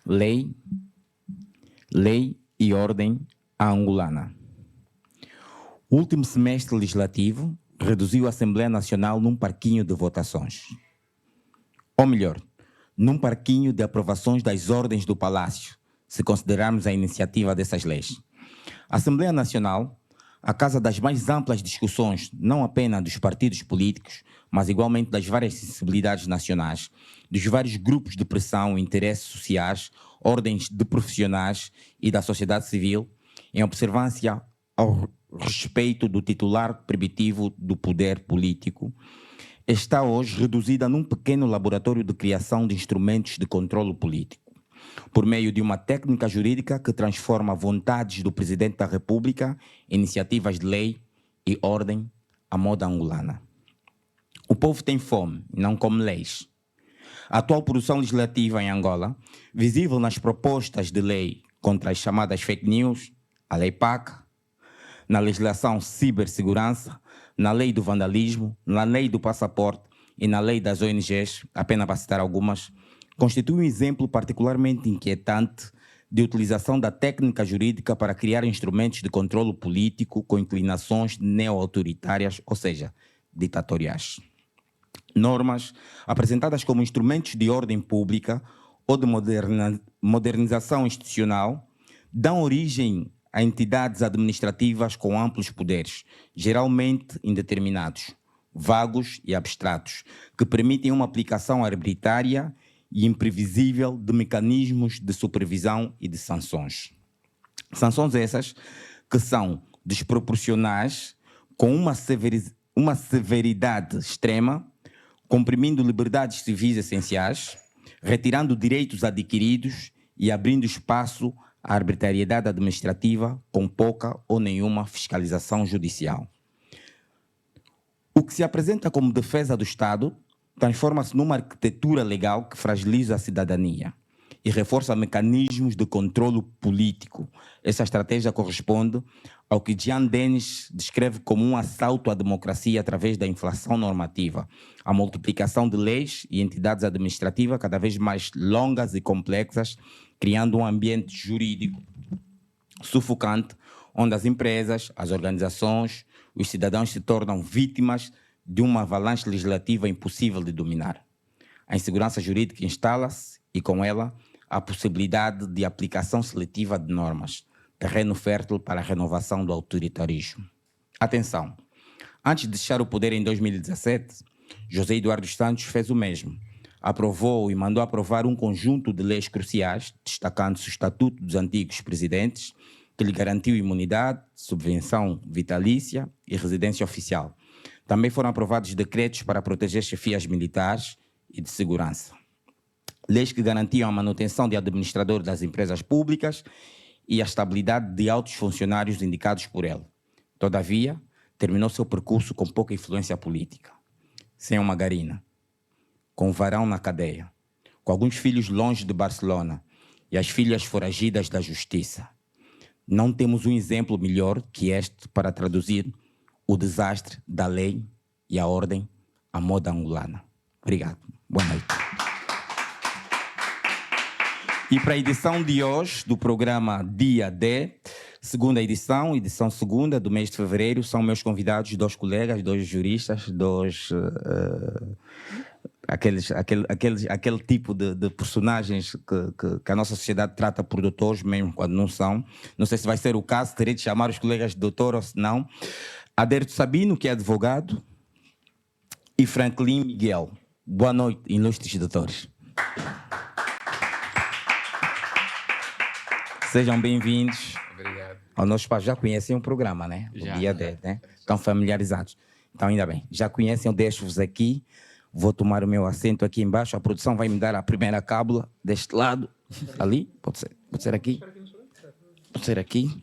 Lei, lei e ordem à angolana. O último semestre legislativo reduziu a Assembleia Nacional num parquinho de votações. Ou melhor, num parquinho de aprovações das ordens do Palácio, se considerarmos a iniciativa dessas leis. A Assembleia Nacional, a casa das mais amplas discussões, não apenas dos partidos políticos, mas igualmente das várias sensibilidades nacionais, dos vários grupos de pressão, interesses sociais, ordens de profissionais e da sociedade civil, em observância ao respeito do titular primitivo do poder político, está hoje reduzida num pequeno laboratório de criação de instrumentos de controlo político, por meio de uma técnica jurídica que transforma vontades do Presidente da República em iniciativas de lei e ordem à moda angolana. O povo tem fome, não come leis. A atual produção legislativa em Angola, visível nas propostas de lei contra as chamadas fake news, a Lei PAC, na legislação cibersegurança, na lei do vandalismo, na lei do passaporte e na lei das ONGs, apenas para citar algumas, constitui um exemplo particularmente inquietante de utilização da técnica jurídica para criar instrumentos de controlo político com inclinações neo-autoritárias, ou seja, ditatoriais. Normas apresentadas como instrumentos de ordem pública ou de modernização institucional dão origem a entidades administrativas com amplos poderes, geralmente indeterminados, vagos e abstratos, que permitem uma aplicação arbitrária e imprevisível de mecanismos de supervisão e de sanções. Sanções essas que são desproporcionais, com uma severidade extrema, comprimindo liberdades civis essenciais, retirando direitos adquiridos e abrindo espaço à arbitrariedade administrativa com pouca ou nenhuma fiscalização judicial. O que se apresenta como defesa do Estado transforma-se numa arquitetura legal que fragiliza a cidadania e reforça mecanismos de controlo político. Essa estratégia corresponde ao que Jean Denis descreve como um assalto à democracia através da inflação normativa, a multiplicação de leis e entidades administrativas cada vez mais longas e complexas, criando um ambiente jurídico sufocante, onde as empresas, as organizações, os cidadãos se tornam vítimas de uma avalanche legislativa impossível de dominar. A insegurança jurídica instala-se e, com ela, a possibilidade de aplicação seletiva de normas, terreno fértil para a renovação do autoritarismo. Atenção! Antes de deixar o poder em 2017, José Eduardo Santos fez o mesmo. Aprovou e mandou aprovar um conjunto de leis cruciais, destacando-se o Estatuto dos Antigos Presidentes, que lhe garantiu imunidade, subvenção vitalícia e residência oficial. Também foram aprovados decretos para proteger chefias militares e de segurança. Leis que garantiam a manutenção de administradores das empresas públicas e a estabilidade de altos funcionários indicados por ele. Todavia, terminou seu percurso com pouca influência política, sem uma garina, com um varão na cadeia, com alguns filhos longe de Barcelona e as filhas foragidas da justiça. Não temos um exemplo melhor que este para traduzir o desastre da lei e a ordem à moda angolana. Obrigado. Boa noite. E para a edição de hoje do programa Dia D, segunda edição segunda do mês de fevereiro, são meus convidados, dois colegas, dois juristas, aquele tipo de personagens que a nossa sociedade trata por doutores, mesmo quando não são. Não sei se vai ser o caso, terei de chamar os colegas de doutor ou se não. Aderto Sabino, que é advogado, e Franklin Miguel. Boa noite, ilustres doutores. Sejam bem-vindos. Obrigado. Ao nosso espaço. Já conhecem o programa, né? Já, o Dia 10, né? Estão familiarizados. Então, ainda bem. Já conhecem, eu deixo-vos aqui. Vou tomar o meu assento aqui embaixo. A produção vai me dar a primeira cábula deste lado. Ali? Pode ser. Pode ser aqui? Pode ser aqui.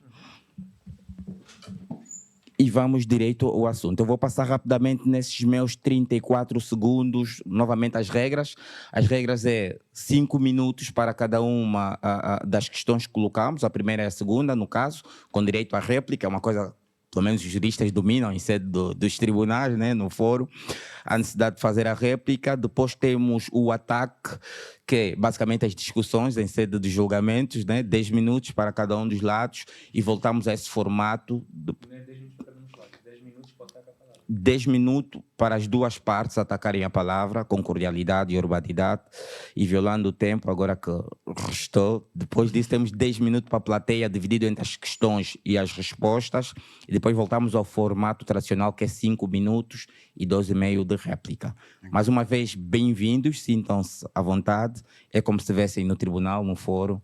E vamos direito ao assunto. Eu vou passar rapidamente nesses meus 34 segundos, novamente as regras. As regras é 5 minutos para cada uma das questões que colocamos. A primeira e a segunda, no caso, com direito à réplica, é uma coisa pelo menos os juristas dominam em sede dos tribunais, né, no fórum, a necessidade de fazer a réplica. Depois temos o ataque, que é basicamente as discussões em sede de julgamentos, né, 10 minutos para cada um dos lados, e voltamos a esse formato. 10 minutos para as duas partes atacarem a palavra com cordialidade e urbanidade e violando o tempo agora que restou. Depois disso temos 10 minutos para a plateia, dividido entre as questões e as respostas, e depois voltamos ao formato tradicional, que é 5 minutos e 12,5 de réplica. Mais uma vez, bem-vindos, sintam-se à vontade, é como se estivessem no tribunal, no fórum.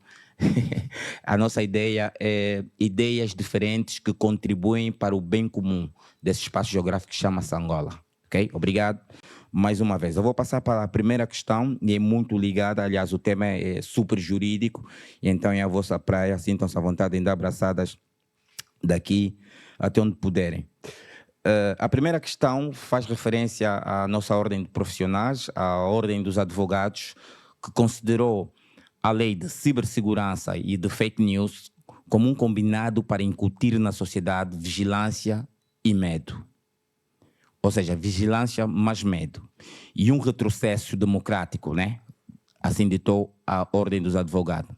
A nossa ideia é ideias diferentes que contribuem para o bem comum desse espaço geográfico que chama-se Angola. Ok? Obrigado mais uma vez. Eu vou passar para a primeira questão, e é muito ligada, aliás, o tema é super jurídico, e então é a vossa praia, sintam-se à vontade, ainda abraçadas daqui até onde puderem. A primeira questão faz referência à nossa ordem de profissionais, à ordem dos advogados, que considerou a lei de cibersegurança e de fake news como um combinado para incutir na sociedade vigilância e medo. Ou seja, vigilância mais medo. E um retrocesso democrático, né? Assim ditou a ordem dos advogados.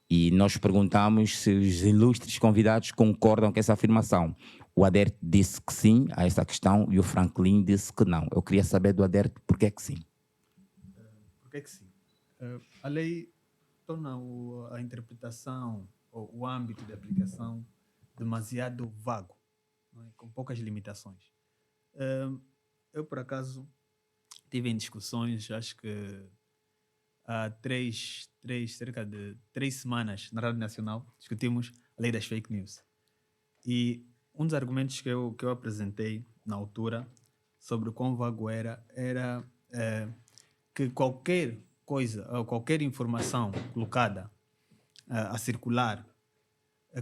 E nós perguntamos se os ilustres convidados concordam com essa afirmação. O Aderto disse que sim a essa questão e o Franklin disse que não. Eu queria saber do Aderto por que sim. Por que sim? A lei torna a interpretação ou o âmbito de aplicação demasiado vago, não é? Com poucas limitações. Eu, por acaso, tive em discussões, acho que há cerca de 3 semanas, na Rádio Nacional, discutimos a lei das fake news. E um dos argumentos que eu apresentei na altura sobre o quão vago era que qualquer coisa ou qualquer informação colocada a circular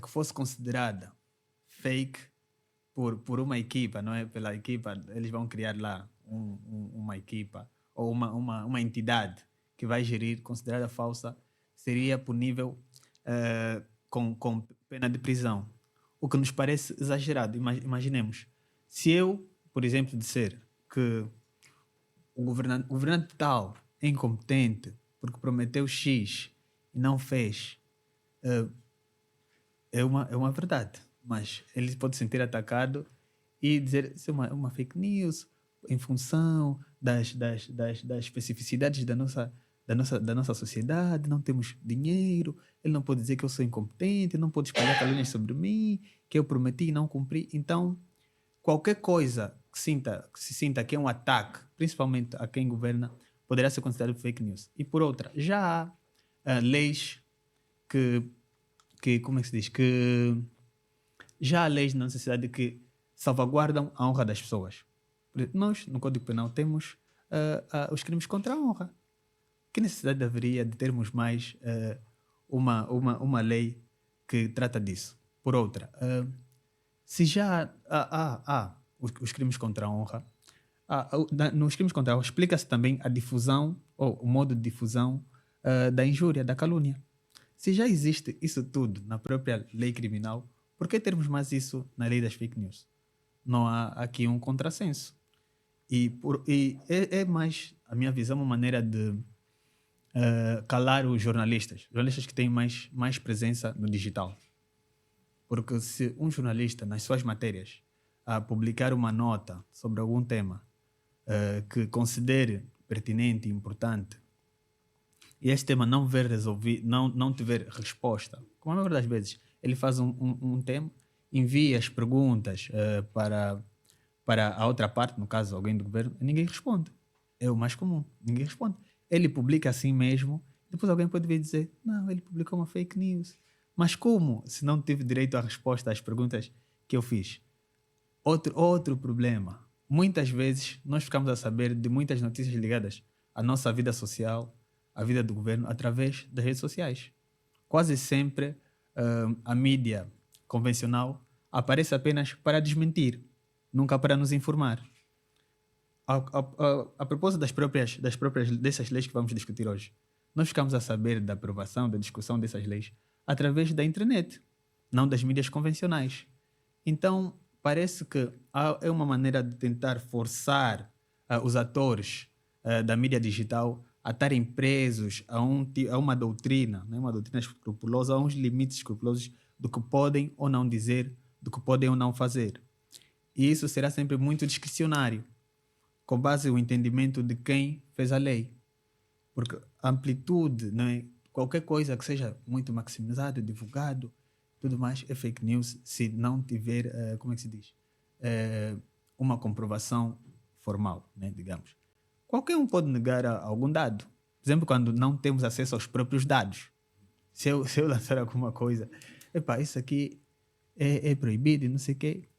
que fosse considerada fake por uma equipa, não é? Pela equipa, eles vão criar lá uma equipa ou uma entidade que vai gerir, considerada falsa, seria punível com pena de prisão. O que nos parece exagerado. Imaginemos, se eu, por exemplo, disser que o governante tal é incompetente porque prometeu X e não fez, é uma verdade, mas ele pode se sentir atacado e dizer isso é uma fake news em função das especificidades da nossa sociedade, não temos dinheiro, ele não pode dizer que eu sou incompetente, não pode espalhar calúnias sobre mim, que eu prometi e não cumpri. Então, qualquer coisa que se sinta que é um ataque, principalmente a quem governa, poderá ser considerado fake news. E por outra, já há leis que, como é que se diz? Que já há leis na sociedade que salvaguardam a honra das pessoas. Nós, no Código Penal, temos os crimes contra a honra. Que necessidade haveria de termos mais uma lei que trata disso? Por outra, se já há os crimes contra a honra, nos crimes contra a honra explica-se também a difusão, ou o modo de difusão da injúria, da calúnia. Se já existe isso tudo na própria lei criminal, por que termos mais isso na lei das fake news? Não há aqui um contrassenso. E é mais, a minha visão, uma maneira de calar os jornalistas que têm mais presença no digital. Porque se um jornalista, nas suas matérias, publicar uma nota sobre algum tema que considere pertinente e importante, e este tema não ver resolvido, não tiver resposta, como a maioria das vezes, ele faz um tema, envia as perguntas para a outra parte, no caso alguém do governo, e ninguém responde. É o mais comum, ninguém responde. Ele publica assim mesmo, depois alguém pode vir dizer, não, ele publicou uma fake news. Mas como, se não tive direito à resposta às perguntas que eu fiz? Outro problema. Muitas vezes nós ficamos a saber de muitas notícias ligadas à nossa vida social, à vida do governo, através das redes sociais. Quase sempre a mídia convencional aparece apenas para desmentir, nunca para nos informar. A propósito dessas leis que vamos discutir hoje, nós ficamos a saber da aprovação, da discussão dessas leis através da internet, não das mídias convencionais. Então, parece que é uma maneira de tentar forçar os atores da mídia digital a estarem presos a uma doutrina, né? Uma doutrina escrupulosa, a uns limites escrupulosos do que podem ou não dizer, do que podem ou não fazer. E isso será sempre muito discricionário, com base no entendimento de quem fez a lei. Porque a amplitude, né? Qualquer coisa que seja muito maximizado, divulgado, tudo mais é fake news se não tiver, como é que se diz? Uma comprovação formal, né? Digamos. Qualquer um pode negar algum dado. Por exemplo, quando não temos acesso aos próprios dados. Se eu lançar alguma coisa, epá, isso aqui é proibido e não sei o quê,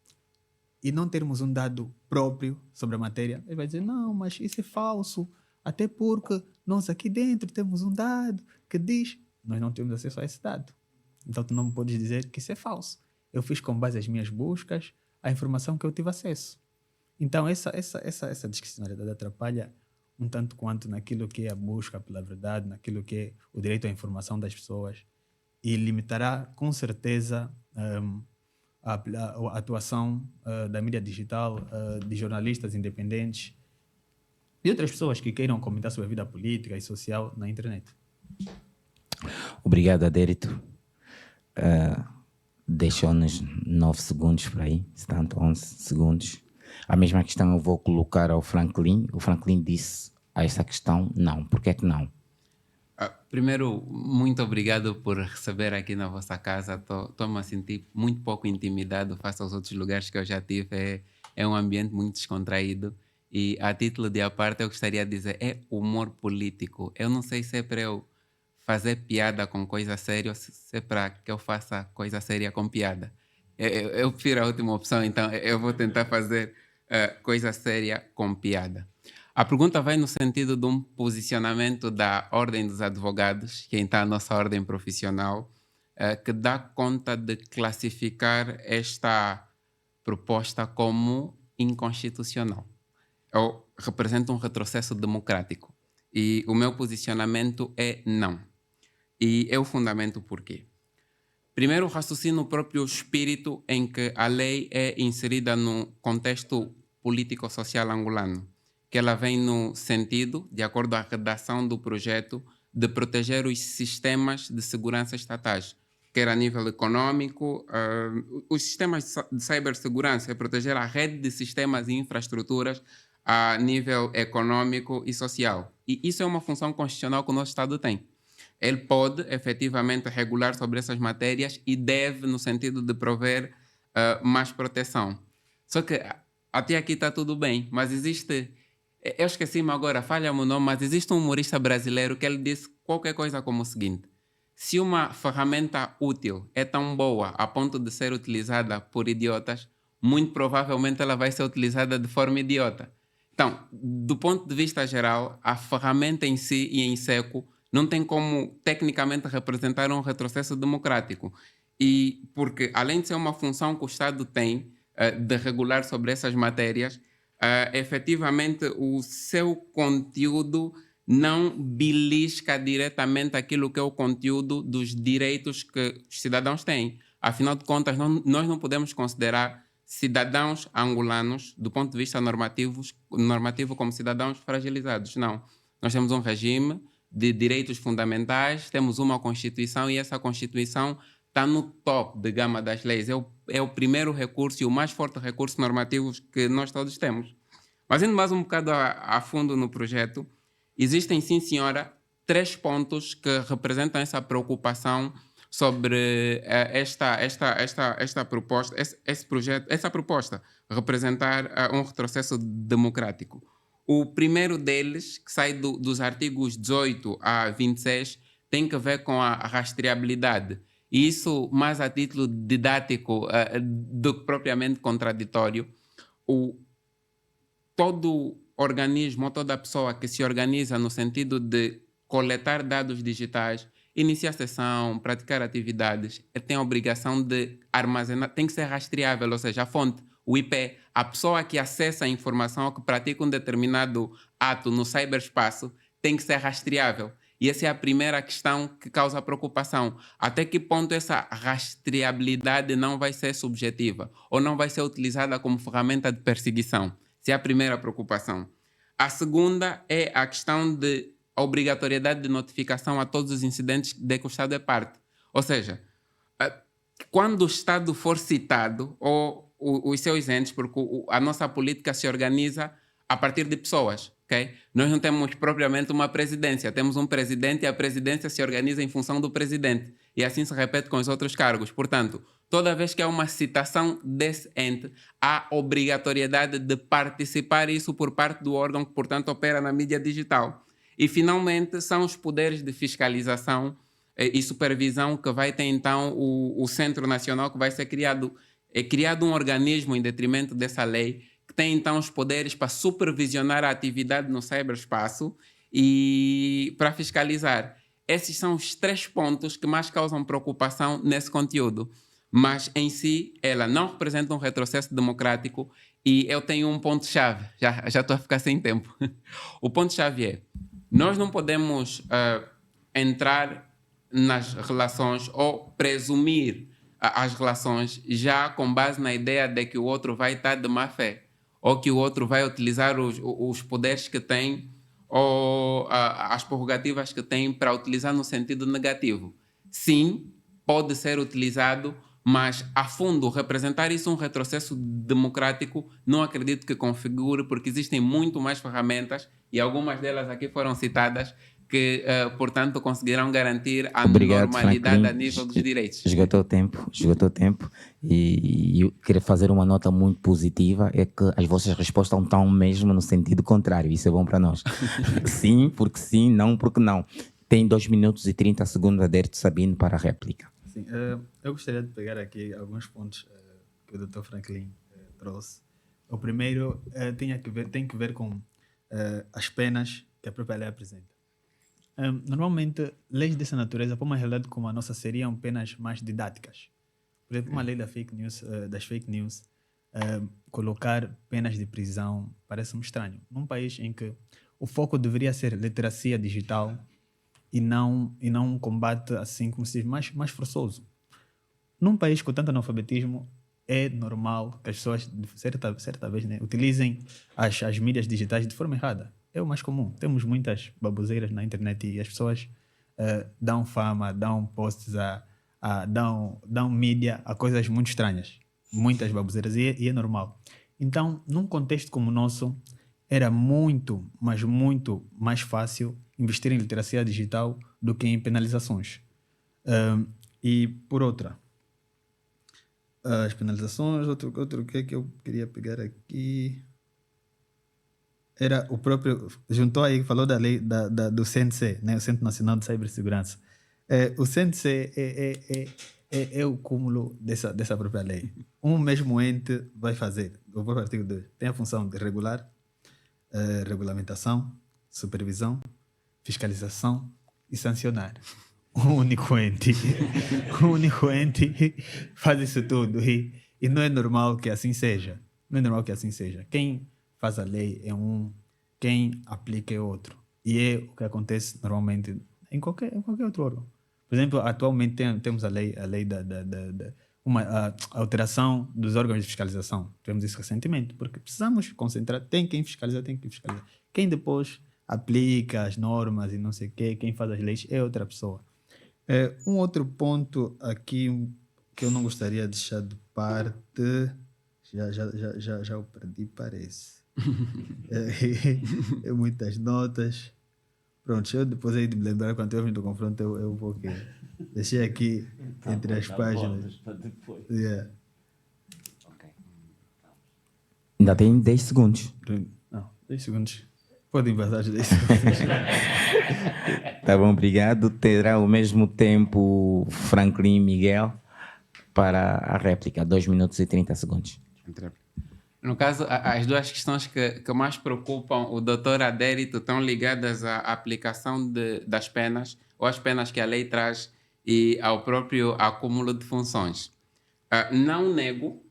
e não termos um dado próprio sobre a matéria, ele vai dizer, não, mas isso é falso, até porque nós aqui dentro temos um dado que diz, nós não temos acesso a esse dado. Então tu não me podes dizer que isso é falso. Eu fiz com base as minhas buscas, a informação que eu tive acesso. Então essa discricionariedade atrapalha um tanto quanto naquilo que é a busca pela verdade, naquilo que é o direito à informação das pessoas, e limitará com certeza a atuação da mídia digital, de jornalistas independentes e outras pessoas que queiram comentar sobre a vida política e social na internet. Obrigado, Adérito. Deixou-nos 9 segundos por aí, se tanto 11 segundos. A mesma questão eu vou colocar ao Franklin. O Franklin disse a essa questão não. Por que é que não? Primeiro, muito obrigado por receber aqui na vossa casa. Estou-me a sentir muito pouco intimidado face aos outros lugares que eu já tive. É um ambiente muito descontraído. E a título de à parte, eu gostaria de dizer, é humor político. Eu não sei se é para eu fazer piada com coisa séria ou se é para que eu faça coisa séria com piada. Eu prefiro a última opção, então eu vou tentar fazer coisa séria com piada. A pergunta vai no sentido de um posicionamento da Ordem dos Advogados, que é então a nossa ordem profissional, que dá conta de classificar esta proposta como inconstitucional. Ou representa um retrocesso democrático. E o meu posicionamento é não. E eu fundamento por quê. Primeiro, raciocínio o próprio espírito em que a lei é inserida no contexto político-social angolano, que ela vem no sentido, de acordo à redação do projeto, de proteger os sistemas de segurança estatais, quer a nível econômico, os sistemas de cibersegurança, é proteger a rede de sistemas e infraestruturas a nível econômico e social. E isso é uma função constitucional que o nosso Estado tem. Ele pode, efetivamente, regular sobre essas matérias e deve, no sentido de prover mais proteção. Só que até aqui está tudo bem, mas existe... Eu esqueci-me agora, falha-me o nome, mas existe um humorista brasileiro que ele disse qualquer coisa como o seguinte: se uma ferramenta útil é tão boa a ponto de ser utilizada por idiotas, muito provavelmente ela vai ser utilizada de forma idiota. Então, do ponto de vista geral, a ferramenta em si e em seco não tem como tecnicamente representar um retrocesso democrático. E porque, além de ser uma função que o Estado tem de regular sobre essas matérias, efetivamente o seu conteúdo não belisca diretamente aquilo que é o conteúdo dos direitos que os cidadãos têm. Afinal de contas, nós não podemos considerar cidadãos angolanos, do ponto de vista normativo como cidadãos fragilizados. Não. Nós temos um regime de direitos fundamentais, temos uma Constituição e essa Constituição está no top de gama das leis. É o primeiro recurso e o mais forte recurso normativo que nós todos temos. Mas indo mais um bocado a fundo no projeto, existem, sim senhora, 3 pontos que representam essa preocupação sobre esta proposta, esse projeto, essa proposta representar um retrocesso democrático. O primeiro deles, que sai dos artigos 18 a 26, tem que ver com a rastreabilidade. E isso mais a título didático do que propriamente contraditório. Todo organismo ou toda pessoa que se organiza no sentido de coletar dados digitais, iniciar sessão, praticar atividades, tem a obrigação de armazenar, tem que ser rastreável, ou seja, a fonte, o IP, a pessoa que acessa a informação ou que pratica um determinado ato no ciberespaço tem que ser rastreável. E essa é a primeira questão que causa preocupação. Até que ponto essa rastreabilidade não vai ser subjetiva ou não vai ser utilizada como ferramenta de perseguição? Essa é a primeira preocupação. A segunda é a questão de obrigatoriedade de notificação a todos os incidentes de que o Estado é parte. Ou seja, quando o Estado for citado, ou os seus entes, porque a nossa política se organiza a partir de pessoas, ok? Nós não temos propriamente uma presidência, temos um presidente e a presidência se organiza em função do presidente. E assim se repete com os outros cargos. Portanto, toda vez que há uma citação desse ente, há obrigatoriedade de participar isso por parte do órgão que, portanto, opera na mídia digital. E, finalmente, são os poderes de fiscalização e supervisão que vai ter, então, o Centro Nacional que vai ser criado. É criado um organismo em detrimento dessa lei que tem, então, os poderes para supervisionar a atividade no ciberespaço e para fiscalizar. Esses são os 3 pontos que mais causam preocupação nesse conteúdo. Mas, em si, ela não representa um retrocesso democrático e eu tenho um ponto-chave. Já estou a ficar sem tempo. O ponto-chave é: nós não podemos entrar nas relações ou presumir as relações já com base na ideia de que o outro vai estar de má fé ou que o outro vai utilizar os poderes que tem ou as prerrogativas que tem para utilizar no sentido negativo. Sim, pode ser utilizado, mas a fundo representar isso um retrocesso democrático não acredito que configure, porque existem muito mais ferramentas e algumas delas aqui foram citadas que, portanto, conseguirão garantir a normalidade Franklin. a nível dos direitos. Esgotou o tempo. E eu queria fazer uma nota muito positiva, é que as vossas respostas estão mesmo no sentido contrário. Isso é bom para nós. Sim, porque sim, não, porque não. Tem 2 minutos e 30 segundos a Derto Sabino para a réplica. Sim, eu gostaria de pegar aqui alguns pontos que o Dr. Franklin trouxe. O primeiro tem que ver com as penas que a própria lei apresenta. Normalmente, leis dessa natureza, para uma realidade como a nossa, seriam penas mais didáticas. Por exemplo, uma lei das fake news, colocar penas de prisão parece-me estranho. Num país em que o foco deveria ser literacia digital e não um combate, assim como se diz, mais forçoso. Num país com tanto analfabetismo, é normal que as pessoas, certa vez, né, utilizem as mídias digitais de forma errada. É o mais comum. Temos muitas baboseiras na internet e as pessoas dão fama, dão posts, dão mídia a coisas muito estranhas. Muitas baboseiras e é normal. Então, num contexto como o nosso, era muito, mas muito mais fácil investir em literacia digital do que em penalizações. E por outra, as penalizações, outro que é que eu queria pegar aqui... Era o próprio, juntou aí, falou da lei do CNC, né? O Centro Nacional de Cibersegurança. O CNC é o cúmulo dessa própria lei. Um mesmo ente vai fazer, o próprio artigo 2, tem a função de regular, regulamentação, supervisão, fiscalização e sancionar. Um único ente faz isso tudo e não é normal que assim seja. Não é normal que assim seja. Quem faz a lei é quem aplica é outro. E é o que acontece normalmente em qualquer outro órgão. Por exemplo, atualmente temos a lei a alteração dos órgãos de fiscalização. Tivemos isso recentemente, porque precisamos concentrar, tem quem fiscaliza. Quem depois aplica as normas e não sei o quê, quem faz as leis é outra pessoa. Um outro ponto aqui que eu não gostaria de deixar de parte, já o perdi, parece. É muitas notas. Pronto, eu depois aí de me lembrar quando eu vim do confronto, eu vou aqui. Deixei aqui entre as páginas. Yeah. Ainda tem 10 segundos. Não, 10 segundos. Podem passar 10 segundos. Tá bom, obrigado. Terá o mesmo tempo Franklin e Miguel para a réplica. 2 minutos e 30 segundos. No caso, as duas questões que mais preocupam o doutor Adérito estão ligadas à aplicação das penas, ou às penas que a lei traz, e ao próprio acúmulo de funções. Não nego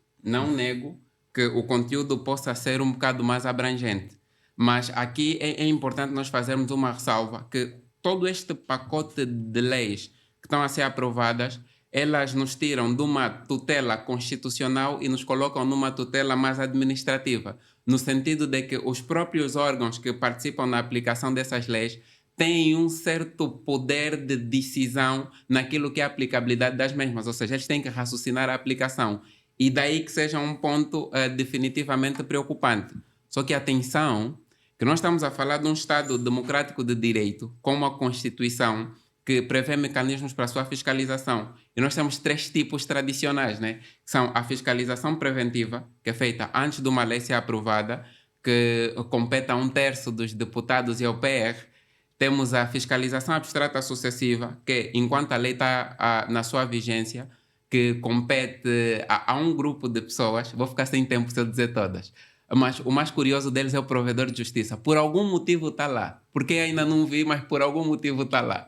que o conteúdo possa ser um bocado mais abrangente, mas aqui é importante nós fazermos uma ressalva que todo este pacote de leis que estão a ser aprovadas, elas nos tiram de uma tutela constitucional e nos colocam numa tutela mais administrativa, no sentido de que os próprios órgãos que participam na aplicação dessas leis têm um certo poder de decisão naquilo que é a aplicabilidade das mesmas, ou seja, eles têm que raciocinar a aplicação. E daí que seja um ponto definitivamente preocupante. Só que atenção, que nós estamos a falar de um Estado democrático de direito, com uma Constituição que prevê mecanismos para a sua fiscalização. E nós temos 3 tipos tradicionais, né? Que são a fiscalização preventiva, que é feita antes de uma lei ser aprovada, que compete a 1/3 dos deputados e ao PR. Temos a fiscalização abstrata sucessiva, que enquanto a lei está na sua vigência, que compete a um grupo de pessoas. Vou ficar sem tempo se eu dizer todas. Mas o mais curioso deles é o provedor de justiça. Por algum motivo está lá. Porque ainda não vi, mas por algum motivo está lá.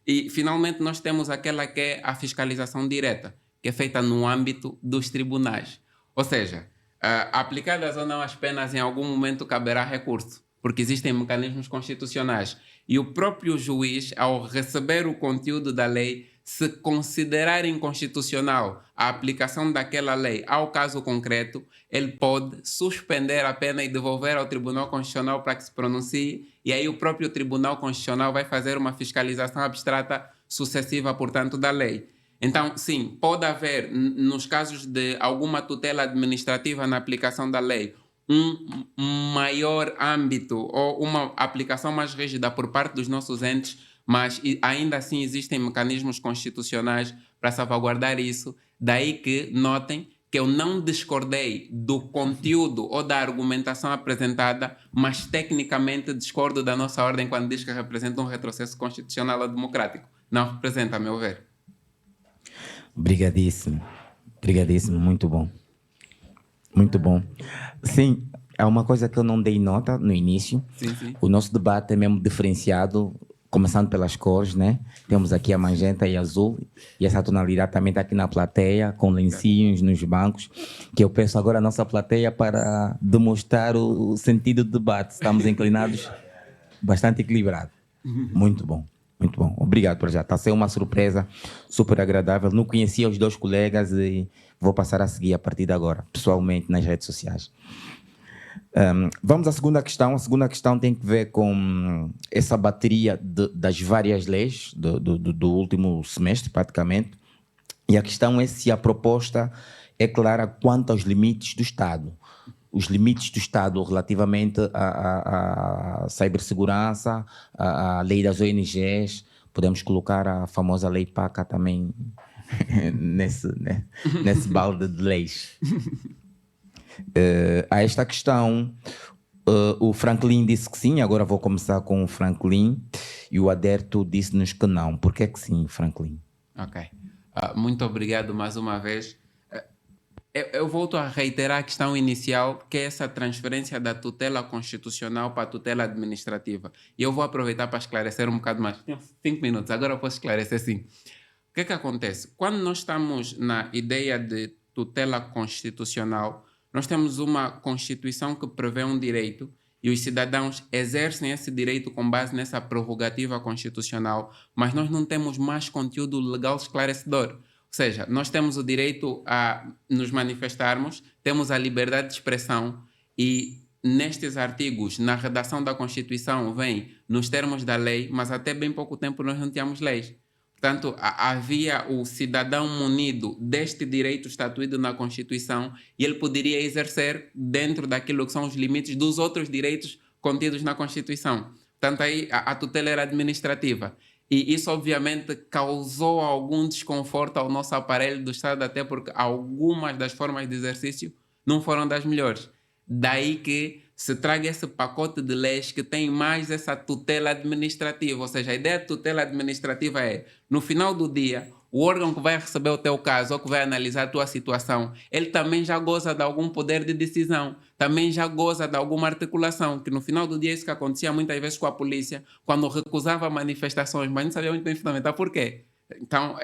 E, finalmente, nós temos aquela que é a fiscalização direta, que é feita no âmbito dos tribunais. Ou seja, aplicadas ou não as penas, em algum momento caberá recurso, porque existem mecanismos constitucionais. E o próprio juiz, ao receber o conteúdo da lei, se considerar inconstitucional a aplicação daquela lei ao caso concreto, ele pode suspender a pena e devolver ao Tribunal Constitucional para que se pronuncie, e aí o próprio Tribunal Constitucional vai fazer uma fiscalização abstrata sucessiva, portanto, da lei. Então, sim, pode haver, nos casos de alguma tutela administrativa na aplicação da lei, um maior âmbito ou uma aplicação mais rígida por parte dos nossos entes, mas ainda assim existem mecanismos constitucionais para salvaguardar isso. Daí que notem que eu não discordei do conteúdo ou da argumentação apresentada, mas tecnicamente discordo da nossa ordem quando diz que representa um retrocesso constitucional ou democrático. Não representa, a meu ver. Obrigadíssimo. Obrigadíssimo. Muito bom. Muito bom. Sim, há uma coisa que eu não dei nota no início. Sim. O nosso debate é mesmo diferenciado, começando pelas cores, né? Temos aqui a magenta e a azul, e essa tonalidade também está aqui na plateia, com lencinhos nos bancos, que eu peço agora à nossa plateia para demonstrar o sentido do debate. Estamos inclinados, bastante equilibrado. Muito bom. Muito bom. Obrigado, Projeto. Está a ser uma surpresa super agradável. Não conhecia os 2 colegas e vou passar a seguir a partir de agora, pessoalmente, nas redes sociais. Vamos à segunda questão. A segunda questão tem que ver com essa bateria das várias leis do último semestre, praticamente. E a questão é se a proposta é clara quanto aos limites do Estado. Os limites do Estado relativamente à cibersegurança, à lei das ONGs, podemos colocar a famosa lei PACA também nesse balde de leis. A esta questão, o Franklin disse que sim, agora vou começar com o Franklin, e o Aderto disse-nos que não. Por que sim, Franklin? Ok. Muito obrigado mais uma vez. Eu volto a reiterar a questão inicial, que é essa transferência da tutela constitucional para a tutela administrativa. E eu vou aproveitar para esclarecer um bocado mais. Tenho 5 minutos, agora eu posso esclarecer sim. O que acontece? Quando nós estamos na ideia de tutela constitucional, nós temos uma Constituição que prevê um direito e os cidadãos exercem esse direito com base nessa prerrogativa constitucional, mas nós não temos mais conteúdo legal esclarecedor. Ou seja, nós temos o direito a nos manifestarmos, temos a liberdade de expressão e nestes artigos, na redação da Constituição, vem nos termos da lei, mas até bem pouco tempo nós não tínhamos leis. Portanto, havia o cidadão munido deste direito estatuído na Constituição e ele poderia exercer dentro daquilo que são os limites dos outros direitos contidos na Constituição. Portanto, aí a tutela era administrativa. E isso, obviamente, causou algum desconforto ao nosso aparelho do Estado, até porque algumas das formas de exercício não foram das melhores. Daí que se traga esse pacote de leis que tem mais essa tutela administrativa. Ou seja, a ideia de tutela administrativa é, no final do dia, o órgão que vai receber o teu caso ou que vai analisar a tua situação, ele também já goza de algum poder de decisão, também já goza de alguma articulação, que no final do dia é isso que acontecia muitas vezes com a polícia, quando recusava manifestações, mas não sabia muito bem fundamentar por quê. Então,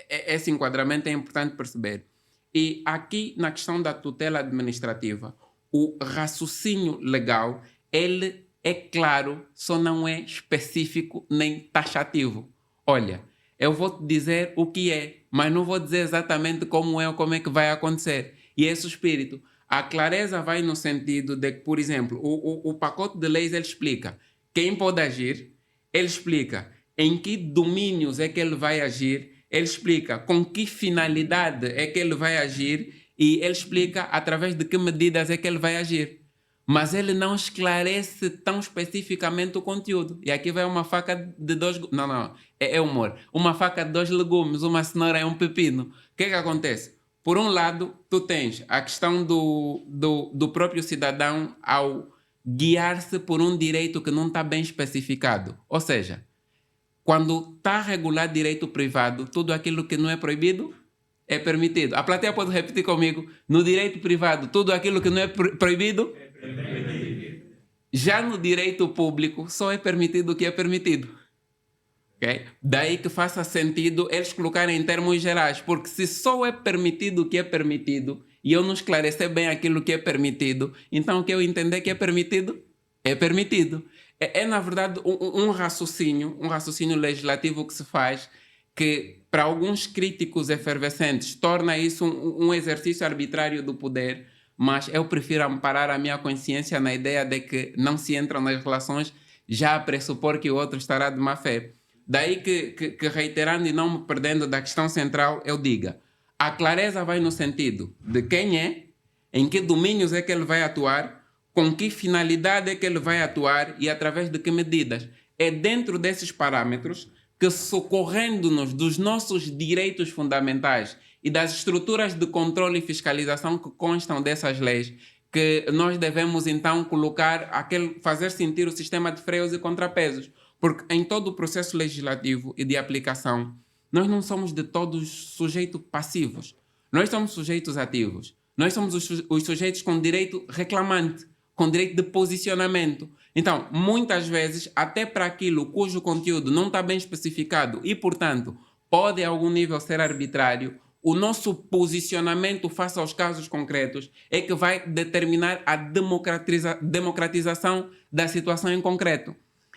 esse enquadramento é importante perceber. E aqui, na questão da tutela administrativa, o raciocínio legal, ele é claro, só não é específico nem taxativo. Olha, eu vou te dizer o que é, mas não vou dizer exatamente como é ou como é que vai acontecer. E esse espírito. A clareza vai no sentido de que, por exemplo, o pacote de leis ele explica quem pode agir, ele explica em que domínios é que ele vai agir, ele explica com que finalidade é que ele vai agir e ele explica através de que medidas é que ele vai agir. Mas ele não esclarece tão especificamente o conteúdo. E aqui vai uma faca de dois... Não, é humor. Uma faca de 2 legumes, uma cenoura e um pepino. O que é que acontece? Por um lado, tu tens a questão do próprio cidadão ao guiar-se por um direito que não está bem especificado. Ou seja, quando está a regular direito privado, tudo aquilo que não é proibido é permitido. A plateia pode repetir comigo. No direito privado, tudo aquilo que não é proibido é permitido. Já no direito público, só é permitido o que é permitido. Okay? Daí que faça sentido eles colocarem em termos gerais, porque se só é permitido o que é permitido e eu não esclarecer bem aquilo que é permitido, então o que eu entender que é permitido, é permitido. Na verdade, um raciocínio legislativo que se faz que, para alguns críticos efervescentes, torna isso um exercício arbitrário do poder, mas eu prefiro amparar a minha consciência na ideia de que não se entra nas relações já a pressupor que o outro estará de má fé. Daí que reiterando e não me perdendo da questão central, eu diga, a clareza vai no sentido de quem é, em que domínios é que ele vai atuar, com que finalidade é que ele vai atuar e através de que medidas. É dentro desses parâmetros que, socorrendo-nos dos nossos direitos fundamentais e das estruturas de controle e fiscalização que constam dessas leis, que nós devemos então fazer sentir o sistema de freios e contrapesos. Porque em todo o processo legislativo e de aplicação, nós não somos de todos sujeitos passivos. Nós somos sujeitos ativos. Nós somos os sujeitos com direito reclamante, com direito de posicionamento. Então, muitas vezes, até para aquilo cujo conteúdo não está bem especificado e, portanto, pode a algum nível ser arbitrário, o nosso posicionamento face aos casos concretos é que vai determinar a democratização da situação em concreto.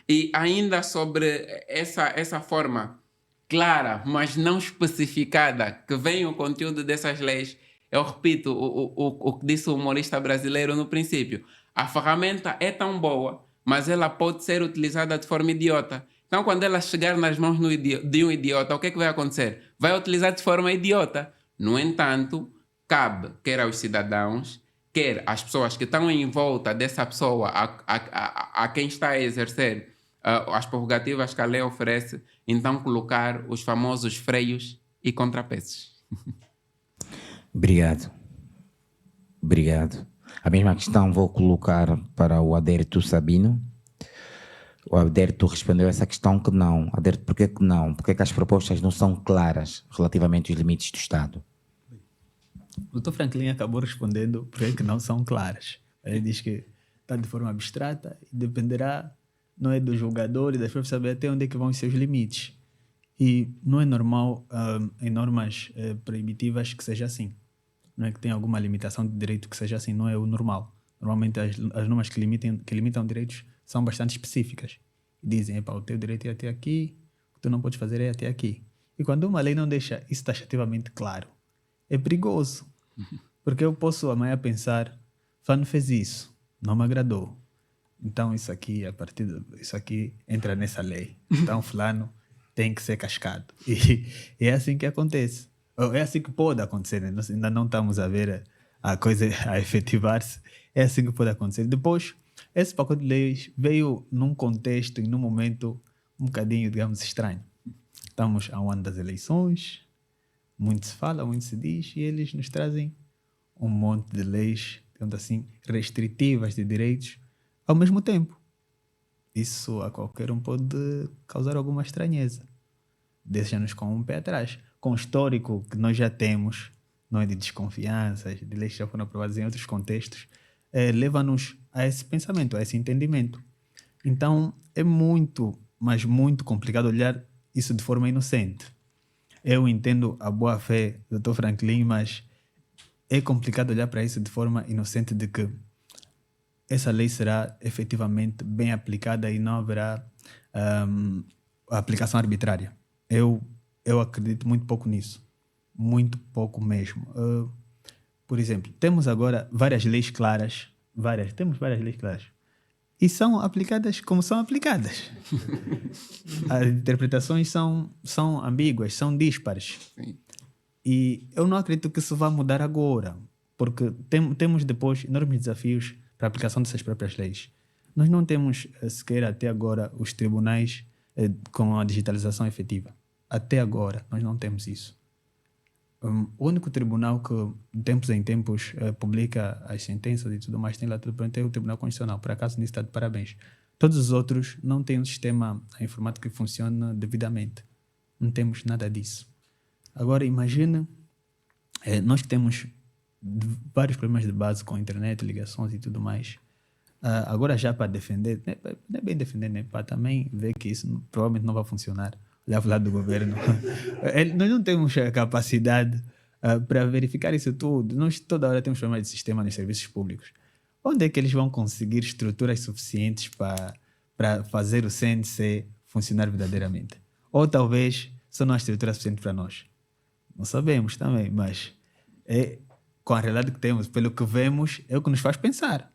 E ainda sobre essa forma clara, mas não especificada, que vem o conteúdo dessas leis, eu repito o que disse o humorista brasileiro no princípio. A ferramenta é tão boa, mas ela pode ser utilizada de forma idiota. Então, quando ela chegar nas mãos de um idiota, o que é que vai acontecer? Vai utilizar de forma idiota. No entanto, cabe, quer aos cidadãos, quer às pessoas que estão em volta dessa pessoa, a quem está a exercer as prerrogativas que a lei oferece, então colocar os famosos freios e contrapesos. Obrigado. A mesma questão vou colocar para o Adérito Sabino. O Adérito respondeu essa questão que não. Adérito, por que não? Por que as propostas não são claras relativamente aos limites do Estado? O Dr. Franklin acabou respondendo por que não são claras. Ele diz que está de forma abstrata e dependerá, não é do julgador e das pessoas saber até onde é que vão os seus limites. E não é normal em normas proibitivas que seja assim. Não é que tenha alguma limitação de direito que seja assim, não é o normal. Normalmente as normas que limitam direitos são bastante específicas. E dizem, o teu direito é até aqui, o que tu não podes fazer é até aqui. E quando uma lei não deixa isso taxativamente claro, é perigoso. Porque eu posso amanhã pensar, fulano fez isso, não me agradou. Então isso aqui entra nessa lei. Então fulano tem que ser cascado. E é assim que acontece. É assim que pode acontecer. Né? Nós ainda não estamos a ver a coisa a efetivar-se. É assim que pode acontecer. Depois, esse pacote de leis veio num contexto e num momento um bocadinho, digamos, estranho. Estamos a um ano das eleições, muito se fala, muito se diz, e eles nos trazem um monte de leis, digamos assim, restritivas de direitos ao mesmo tempo. Isso a qualquer um pode causar alguma estranheza. Deixa-nos com um pé atrás. Com o histórico que nós já temos, não é, de desconfianças, de leis que já foram aprovadas em outros contextos, leva-nos a esse pensamento, a esse entendimento. Então, é muito, mas muito complicado olhar isso de forma inocente. Eu entendo a boa-fé do Dr. Franklin, mas é complicado olhar para isso de forma inocente de que essa lei será efetivamente bem aplicada e não haverá aplicação arbitrária. Eu acredito muito pouco nisso. Muito pouco mesmo. Por exemplo, temos agora várias leis claras. Temos várias leis claras. E são aplicadas como são aplicadas. As interpretações são ambíguas, são díspares. Sim. E eu não acredito que isso vá mudar agora, porque temos depois enormes desafios para a aplicação dessas próprias leis. Nós não temos sequer até agora os tribunais com a digitalização efetiva. Até agora nós não temos isso. O único tribunal que de tempos em tempos publica as sentenças e tudo mais tem lá tudo pronto é o Tribunal Constitucional. Por acaso nisso está de parabéns. Todos os outros não têm um sistema informático que funcione devidamente. Não temos nada disso. Agora imagina, nós que temos vários problemas de base com a internet, ligações e tudo mais. Agora já para defender, não é bem defender, né? Para também ver que isso provavelmente não vai funcionar. Olhar para o lado do governo. Nós não temos a capacidade para verificar isso tudo. Nós toda hora temos problemas de sistema nos serviços públicos. Onde é que eles vão conseguir estruturas suficientes para fazer o CNC funcionar verdadeiramente? Ou talvez só não há estrutura suficiente para nós. Não sabemos também, mas com a realidade que temos, pelo que vemos, é o que nos faz pensar.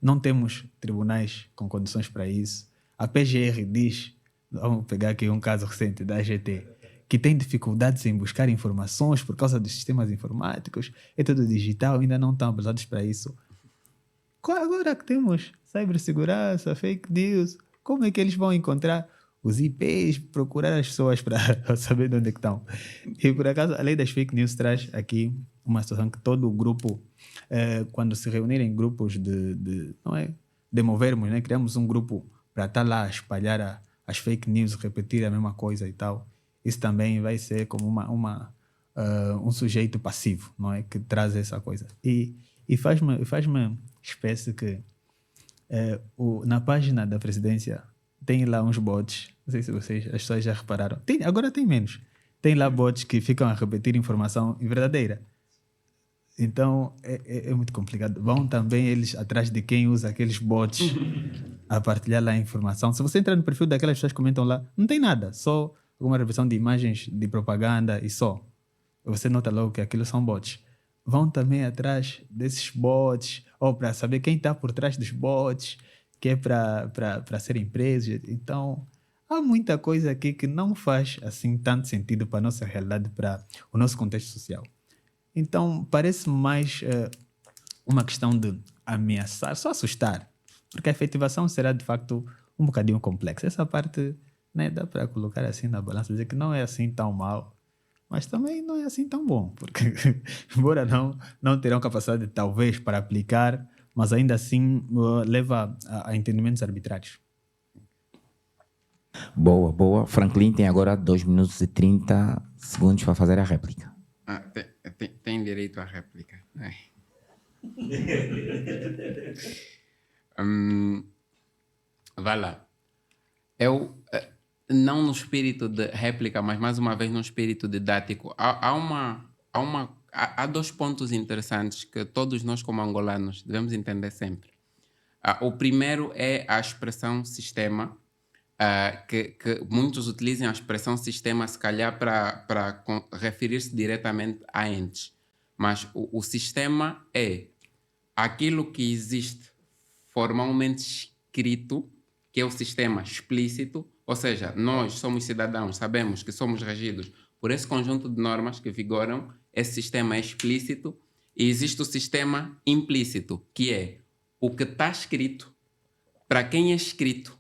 Não temos tribunais com condições para isso. A PGR diz, vamos pegar aqui um caso recente da AGT, que tem dificuldades em buscar informações por causa dos sistemas informáticos, é tudo digital, ainda não estão habilitados para isso. Agora que temos cibersegurança, fake news, como é que eles vão encontrar os IPs, procurar as pessoas para saber de onde é que estão? E por acaso, a lei das fake news traz aqui uma situação que todo o grupo, quando se reunirem grupos de movermos, né? Criamos um grupo para estar lá a espalhar as fake news, repetir a mesma coisa e tal. Isso também vai ser como um sujeito passivo, não é? Que traz essa coisa. E faz-me espécie que na página da presidência tem lá uns bots, não sei se as pessoas já repararam. Agora tem menos. Tem lá bots que ficam a repetir informação verdadeira. Então é muito complicado. Vão também eles atrás de quem usa aqueles bots a partilhar lá a informação. Se você entrar no perfil daquelas pessoas que comentam lá, não tem nada, só alguma revisão de imagens de propaganda e só. Você nota logo que aquilo são bots. Vão também atrás desses bots, ou para saber quem está por trás dos bots, que é para serem presos. Então, há muita coisa aqui que não faz assim tanto sentido para a nossa realidade, para o nosso contexto social. Então, parece mais uma questão de ameaçar, só assustar, porque a efetivação será de facto um bocadinho complexa. Essa parte, né, dá para colocar assim na balança, dizer que não é assim tão mal, mas também não é assim tão bom, porque embora não terão capacidade talvez para aplicar, mas ainda assim leva a entendimentos arbitrários. Boa. Franklin tem agora 2 minutos e 30 segundos para fazer a réplica. Tem direito à réplica. Vai lá. Eu, não no espírito de réplica, mas mais uma vez no espírito didático, há 2 pontos interessantes que todos nós como angolanos devemos entender sempre. O primeiro é a expressão sistema, que muitos utilizam a expressão sistema se calhar para referir-se diretamente a entes. Mas o sistema é aquilo que existe formalmente escrito, que é o sistema explícito, ou seja, nós somos cidadãos, sabemos que somos regidos por esse conjunto de normas que vigoram, esse sistema é explícito, e existe o sistema implícito, que é o que está escrito, para quem é escrito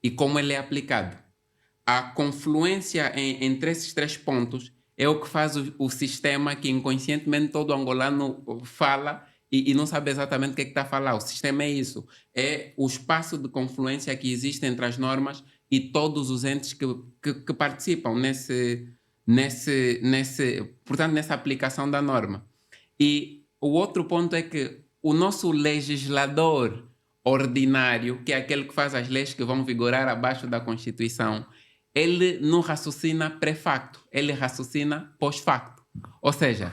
e como ele é aplicado. A confluência entre esses 3 pontos é o que faz o sistema que inconscientemente todo angolano fala e não sabe exatamente o que está a falar. O sistema é isso. É o espaço de confluência que existe entre as normas e todos os entes que participam portanto, nessa aplicação da norma. E o outro ponto é que o nosso legislador ordinário, que é aquele que faz as leis que vão vigorar abaixo da Constituição, ele não raciocina pré-facto, ele raciocina pós-facto. Ou seja,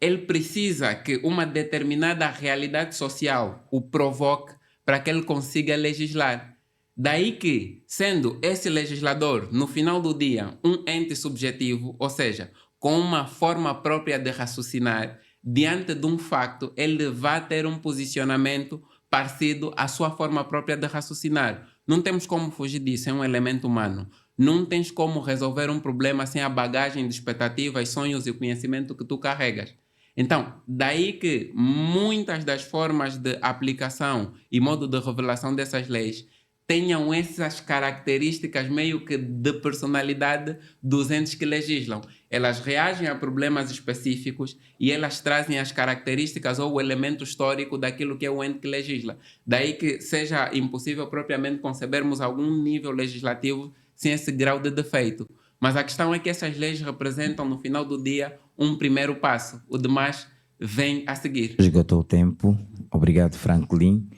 ele precisa que uma determinada realidade social o provoque para que ele consiga legislar. Daí que, sendo esse legislador, no final do dia, um ente subjetivo, ou seja, com uma forma própria de raciocinar, diante de um facto, ele vai ter um posicionamento parecido à sua forma própria de raciocinar. Não temos como fugir disso, é um elemento humano. Não tens como resolver um problema sem a bagagem de expectativas, sonhos e conhecimento que tu carregas. Então, daí que muitas das formas de aplicação e modo de revelação dessas leis tenham essas características meio que de personalidade dos entes que legislam. Elas reagem a problemas específicos e elas trazem as características ou o elemento histórico daquilo que é o ente que legisla. Daí que seja impossível propriamente concebermos algum nível legislativo sem esse grau de defeito. Mas a questão é que essas leis representam, no final do dia, um primeiro passo. O demais vem a seguir. Esgotou o tempo. Obrigado, Franklin.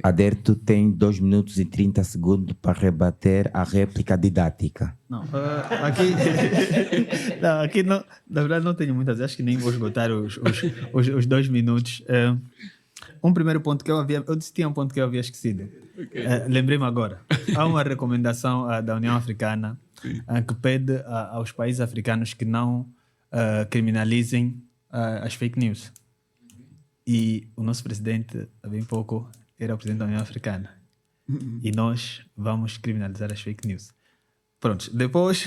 Aderto tem 2 minutos e 30 segundos para rebater a réplica didática. Não, aqui, não, aqui não, na verdade não tenho muitas, acho que nem vou esgotar os 2 minutos. Um primeiro ponto que eu disse que tinha um ponto que eu havia esquecido. Lembrei-me agora. Há uma recomendação da União Africana que pede aos países africanos que não criminalizem as fake news. E o nosso presidente, há bem pouco, era o presidente da União Africana. E nós vamos criminalizar as fake news. Pronto, depois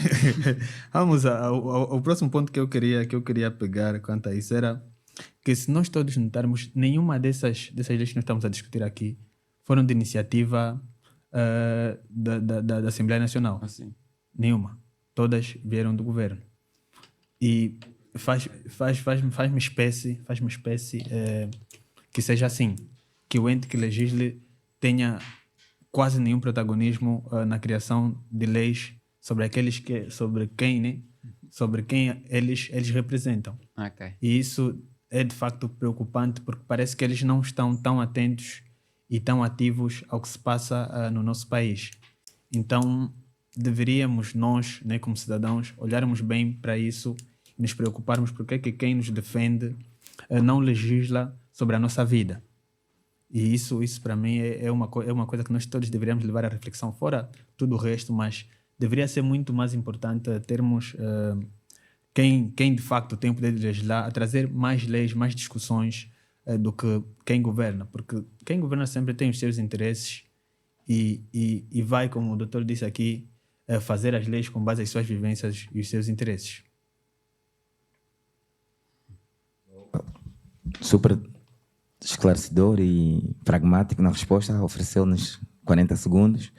vamos ao próximo ponto que eu queria pegar quanto a isso era que se nós todos notarmos, nenhuma dessas leis que nós estamos a discutir aqui foram de iniciativa da Assembleia Nacional. Assim. Nenhuma. Todas vieram do governo. E faz-me espécie que seja assim, que o ente que legisle tenha quase nenhum protagonismo na criação de leis sobre quem eles representam. Okay. E isso é de facto preocupante porque parece que eles não estão tão atentos e tão ativos ao que se passa no nosso país. Então deveríamos nós, né, como cidadãos, olharmos bem para isso e nos preocuparmos porque é que quem nos defende não legisla sobre a nossa vida. E isso para mim é uma coisa que nós todos deveríamos levar à reflexão, fora tudo o resto, mas deveria ser muito mais importante termos quem de facto tem o poder de legislar, a trazer mais leis, mais discussões do que quem governa, porque quem governa sempre tem os seus interesses e vai, como o doutor disse aqui, fazer as leis com base nas suas vivências e os seus interesses. Super esclarecedor e pragmático na resposta, ofereceu-nos 40 segundos.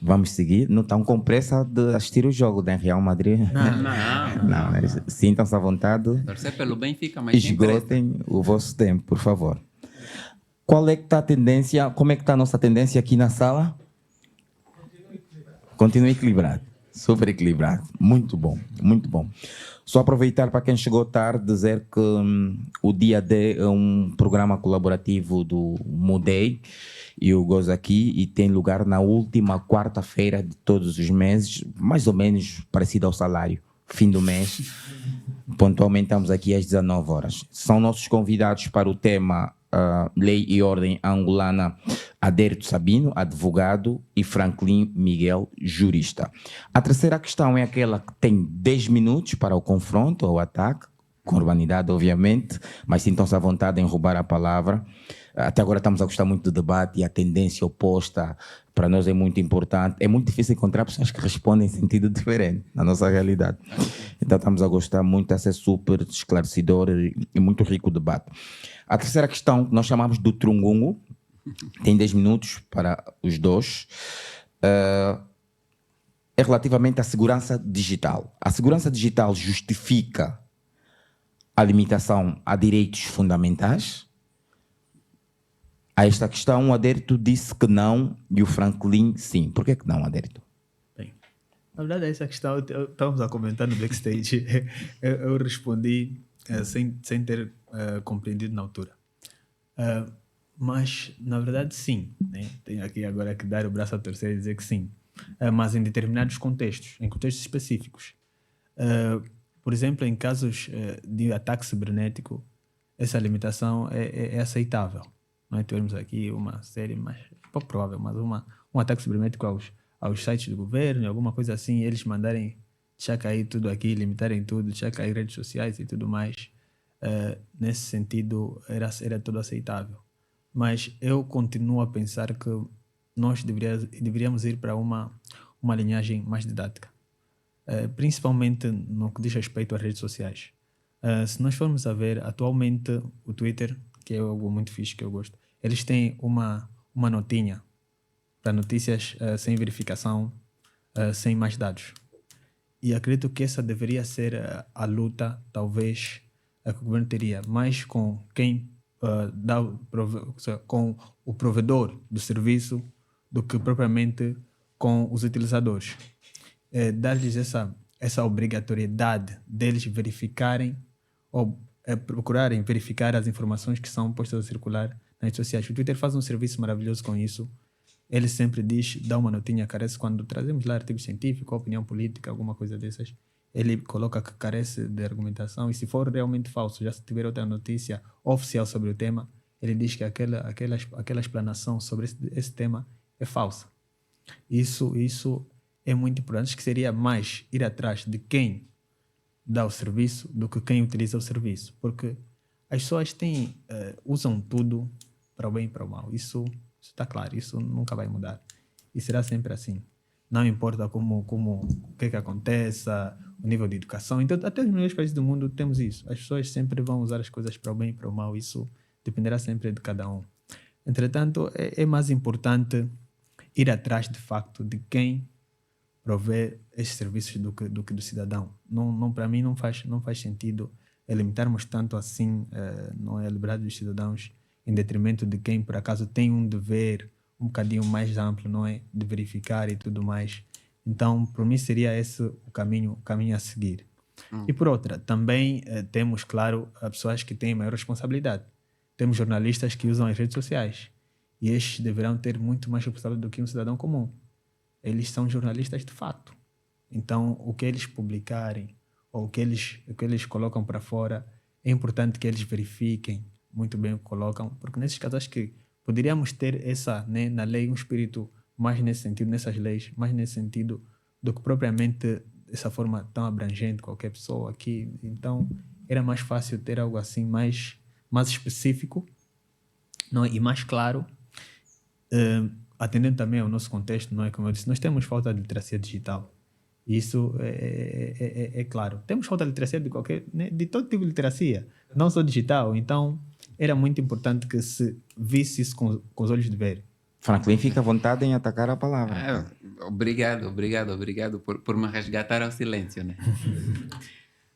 Vamos seguir. Não estão com pressa de assistir o jogo da Real Madrid? Não. Sintam-se à vontade. Torcer pelo Benfica, mas esgotem o vosso tempo, por favor. Qual é que está a tendência? Como é que está a nossa tendência aqui na sala? Continua equilibrado. Super equilibrado. Muito bom, muito bom. Só aproveitar para quem chegou tarde, dizer que o Dia D é um programa colaborativo do Mudei e o Gozo aqui e tem lugar na última quarta-feira de todos os meses, mais ou menos parecido ao salário, fim do mês. Pontualmente estamos aqui às 19 horas. São nossos convidados para o tema Lei e Ordem Angolana, Aderto Sabino, advogado, e Franklin Miguel, jurista. A terceira questão é aquela que tem 10 minutos para o confronto ou ataque, com urbanidade, obviamente, mas sintam-se à vontade em roubar a palavra. Até agora estamos a gostar muito do debate e a tendência oposta para nós é muito importante. É muito difícil encontrar pessoas que respondem em sentido diferente na nossa realidade. Então estamos a gostar muito, a ser super esclarecedor e muito rico o debate. A terceira questão que nós chamamos do trungungo, tem 10 minutos para os dois, é relativamente à segurança digital. A segurança digital justifica a limitação a direitos fundamentais? A esta questão, o Aderto disse que não e o Franklin sim. Por que não, Aderto? Bem, na verdade, essa questão, estávamos a comentar no backstage, eu respondi sem ter compreendido na altura. Mas, na verdade, sim. Né? Tenho aqui agora que dar o braço a torcer e dizer que sim. Mas em determinados contextos, em contextos específicos. Por exemplo, em casos de ataque cibernético, essa limitação é aceitável. nós tivermos aqui uma série, mas pouco provável, mas um ataque cibernético aos sites do governo, alguma coisa assim, eles mandarem deixar cair tudo aqui, limitarem tudo, deixar cair redes sociais e tudo mais, nesse sentido era tudo aceitável. Mas eu continuo a pensar que nós deveríamos ir para uma linhagem mais didática, principalmente no que diz respeito às redes sociais. Se nós formos a ver, atualmente o Twitter, que é algo muito fixe que eu gosto, eles têm uma notinha para notícias sem verificação, sem mais dados. E acredito que essa deveria ser a luta, talvez, que o governo teria, mais com quem com o provedor do serviço do que propriamente com os utilizadores. Dar-lhes essa obrigatoriedade deles verificarem ou procurarem verificar as informações que são postas a circular nas redes sociais. O Twitter faz um serviço maravilhoso com isso. Ele sempre dá uma notinha, carece quando trazemos lá artigo científico, opinião política, alguma coisa dessas. Ele coloca que carece de argumentação e se for realmente falso, já se tiver outra notícia oficial sobre o tema, ele diz que aquela explanação sobre esse tema é falsa. Isso é muito importante. Acho que seria mais ir atrás de quem dá o serviço do que quem utiliza o serviço, porque as pessoas usam tudo para o bem e para o mal. Isso está claro, isso nunca vai mudar e será sempre assim. Não importa o que aconteça, o nível de educação. Então, até os melhores países do mundo temos isso. As pessoas sempre vão usar as coisas para o bem e para o mal. Isso dependerá sempre de cada um. Entretanto, é mais importante ir atrás, de facto, de quem provê esses serviços do que do cidadão. Para mim, não faz sentido limitarmos tanto assim não é, a liberdade dos cidadãos em detrimento de quem, por acaso, tem um dever um bocadinho mais amplo, não é? De verificar e tudo mais. Então, para mim, seria esse o caminho a seguir. E por outra, também temos, claro, pessoas que têm maior responsabilidade. Temos jornalistas que usam as redes sociais. E estes deverão ter muito mais responsabilidade do que um cidadão comum. Eles são jornalistas de fato. Então, o que eles publicarem ou o que eles colocam para fora, é importante que eles verifiquem muito bem o que colocam, porque nesses casos acho que poderíamos ter na lei um espírito mais nesse sentido, nessas leis, mais nesse sentido do que propriamente dessa forma tão abrangente, qualquer pessoa aqui. Então, era mais fácil ter algo assim mais específico, não é? E mais claro, atendendo também ao nosso contexto, não é? Como eu disse, nós temos falta de literacia digital. Isso é claro. Temos falta de literacia de todo tipo de literacia, não só digital. Então, era muito importante que se visse isso com os olhos de ver. Franklin, fica à vontade em atacar a palavra. Obrigado por me resgatar ao silêncio, né?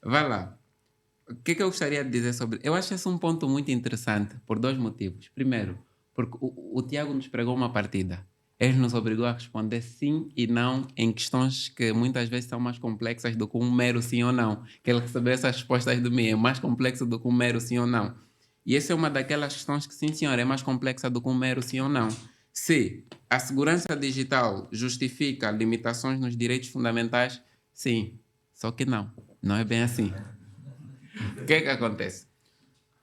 Vai lá. O que eu gostaria de dizer sobre... Eu acho esse um ponto muito interessante por dois motivos. Primeiro, porque o Tiago nos pregou uma partida. Ele nos obrigou a responder sim e não em questões que muitas vezes são mais complexas do que um mero sim ou não. Que ele recebeu essas respostas de mim, é mais complexo do que um mero sim ou não. E essa é uma daquelas questões que, sim senhor, é mais complexa do que um mero sim ou não. Se a segurança digital justifica limitações nos direitos fundamentais, sim. Só que não é bem assim. O que é que acontece?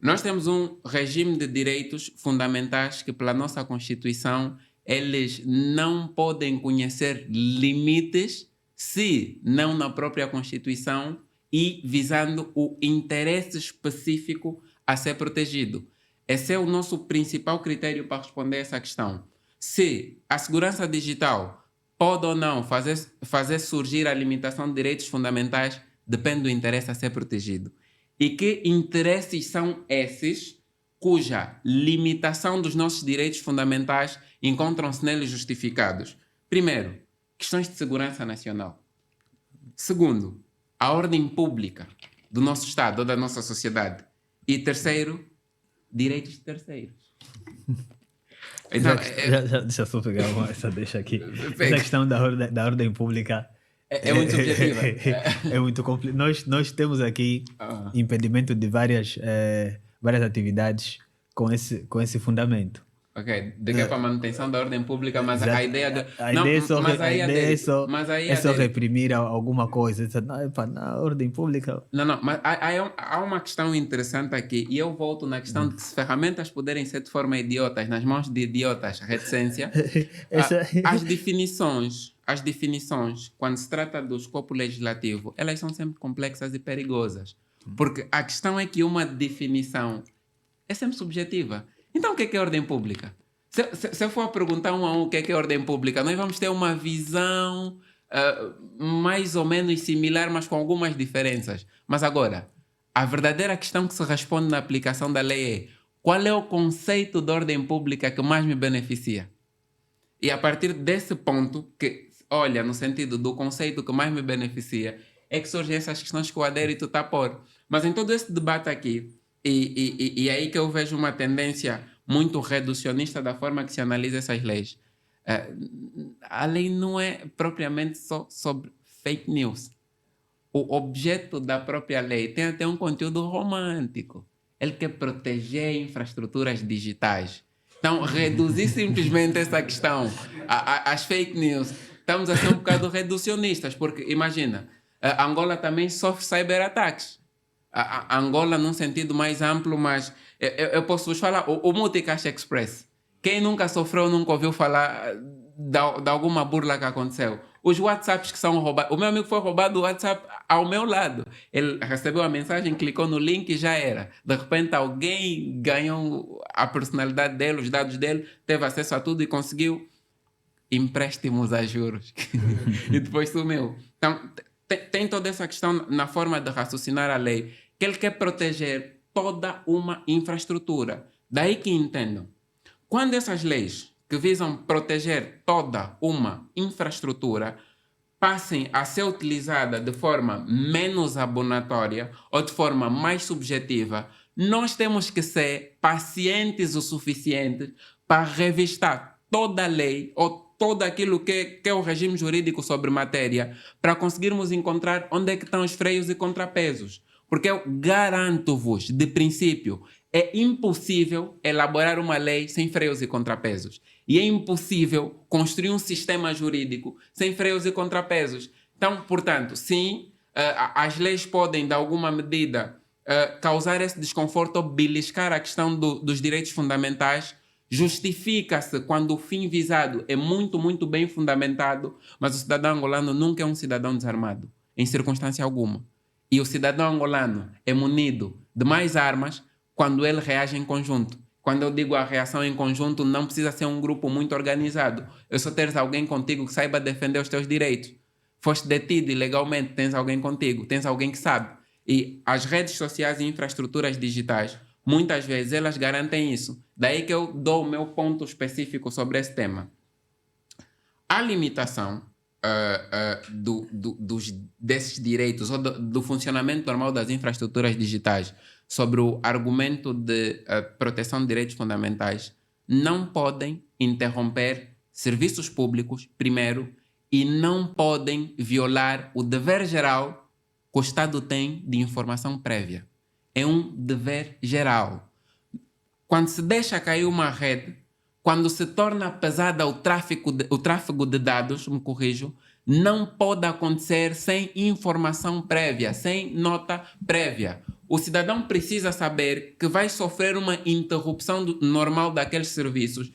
Nós temos um regime de direitos fundamentais que, pela nossa Constituição, eles não podem conhecer limites se não na própria Constituição e visando o interesse específico a ser protegido. Esse é o nosso principal critério para responder essa questão. Se a segurança digital pode ou não fazer surgir a limitação de direitos fundamentais, depende do interesse a ser protegido. E que interesses são esses cuja limitação dos nossos direitos fundamentais encontram-se neles justificados? Primeiro, questões de segurança nacional. Segundo, a ordem pública do nosso Estado ou da nossa sociedade. E terceiro, direitos de terceiros. Então, deixa eu só pegar essa deixa aqui. Essa questão da ordem pública é muito subjetiva. É muito complicado. Nós temos aqui impedimento de várias atividades com esse fundamento. Ok, de que é para a manutenção da ordem pública, mas Exato. a ideia de... A não, ideia é só, mas a aí a ideia dele, é só, mas aí é a só dele. reprimir alguma coisa. Não, epá, na ordem pública. Não, mas há uma questão interessante aqui, e eu volto na questão de que se ferramentas puderem ser de forma idiotas, nas mãos de idiotas, reticência, Essa... as definições, quando se trata do escopo legislativo, elas são sempre complexas e perigosas. Porque a questão é que uma definição é sempre subjetiva. Então, o que é ordem pública? Se eu for perguntar um a um o que é ordem pública, nós vamos ter uma visão mais ou menos similar, mas com algumas diferenças. Mas agora, a verdadeira questão que se responde na aplicação da lei é: qual é o conceito de ordem pública que mais me beneficia? E a partir desse ponto, que olha, no sentido do conceito que mais me beneficia, é que surgem essas questões que o adérito está a pôr. Mas em todo esse debate aqui, e aí que eu vejo uma tendência muito reducionista da forma que se analisa essas leis. A lei não é propriamente só sobre fake news. O objeto da própria lei tem até um conteúdo romântico. Ele quer proteger infraestruturas digitais. Então, reduzir simplesmente essa questão às fake news, estamos a ser um bocado reducionistas, porque imagina, a Angola também sofre cyberataques. A Angola num sentido mais amplo, mas eu posso vos falar, o Multicaixa Express, quem nunca sofreu, nunca ouviu falar de alguma burla que aconteceu? Os WhatsApps que são roubados, o meu amigo foi roubado o WhatsApp ao meu lado, ele recebeu a mensagem, clicou no link e já era. De repente alguém ganhou a personalidade dele, os dados dele, teve acesso a tudo e conseguiu empréstimos a juros e depois sumiu. Então tem toda essa questão na forma de raciocinar a lei, que ele quer proteger toda uma infraestrutura. Daí que entendam, quando essas leis que visam proteger toda uma infraestrutura passem a ser utilizadas de forma menos abonatória ou de forma mais subjetiva, nós temos que ser pacientes o suficiente para revistar toda a lei ou todo aquilo que é o regime jurídico sobre matéria, para conseguirmos encontrar onde é que estão os freios e contrapesos. Porque eu garanto-vos, de princípio, é impossível elaborar uma lei sem freios e contrapesos. E é impossível construir um sistema jurídico sem freios e contrapesos. Então, portanto, sim, as leis podem, de alguma medida, causar esse desconforto ou beliscar a questão dos direitos fundamentais. Justifica-se quando o fim visado é muito, muito bem fundamentado, mas o cidadão angolano nunca é um cidadão desarmado, em circunstância alguma. E o cidadão angolano é munido de mais armas quando ele reage em conjunto. Quando eu digo a reação em conjunto, não precisa ser um grupo muito organizado. Eu só teres alguém contigo que saiba defender os teus direitos. Foste detido ilegalmente, tens alguém contigo, tens alguém que sabe. E as redes sociais e infraestruturas digitais, muitas vezes elas garantem isso. Daí que eu dou o meu ponto específico sobre esse tema. A limitação desses direitos ou do funcionamento normal das infraestruturas digitais sobre o argumento de proteção de direitos fundamentais não podem interromper serviços públicos, primeiro, e não podem violar o dever geral que o Estado tem de informação prévia. É um dever geral. Quando se deixa cair uma rede, quando se torna pesada o tráfego de dados, me corrijo, não pode acontecer sem informação prévia, sem nota prévia. O cidadão precisa saber que vai sofrer uma interrupção normal daqueles serviços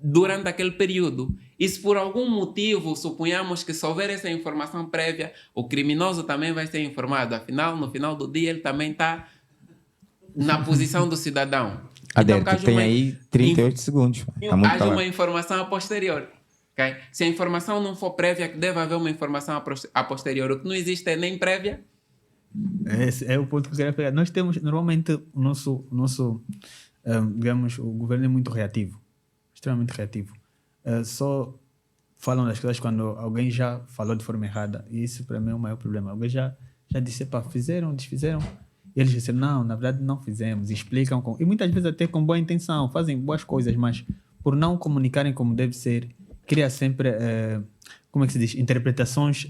durante aquele período. E se por algum motivo, suponhamos que se houver essa informação prévia, o criminoso também vai ser informado. Afinal, no final do dia, ele também está na posição do cidadão. Adérito, então, tem aí 38 segundos. Tá muito haja uma informação a posterior. Okay? Se a informação não for prévia, que deve haver uma informação a posterior. O que não existe é nem prévia. Esse é o ponto que eu queria pegar. Nós temos, normalmente, o nosso digamos, o governo é muito reativo. Extremamente reativo. Só falam das coisas quando alguém já falou de forma errada. E isso, para mim, é o maior problema. Alguém já disse, pá, fizeram, desfizeram. E eles disseram, não, na verdade não fizemos, explicam, e muitas vezes até com boa intenção, fazem boas coisas, mas por não comunicarem como deve ser, cria sempre, como é que se diz, interpretações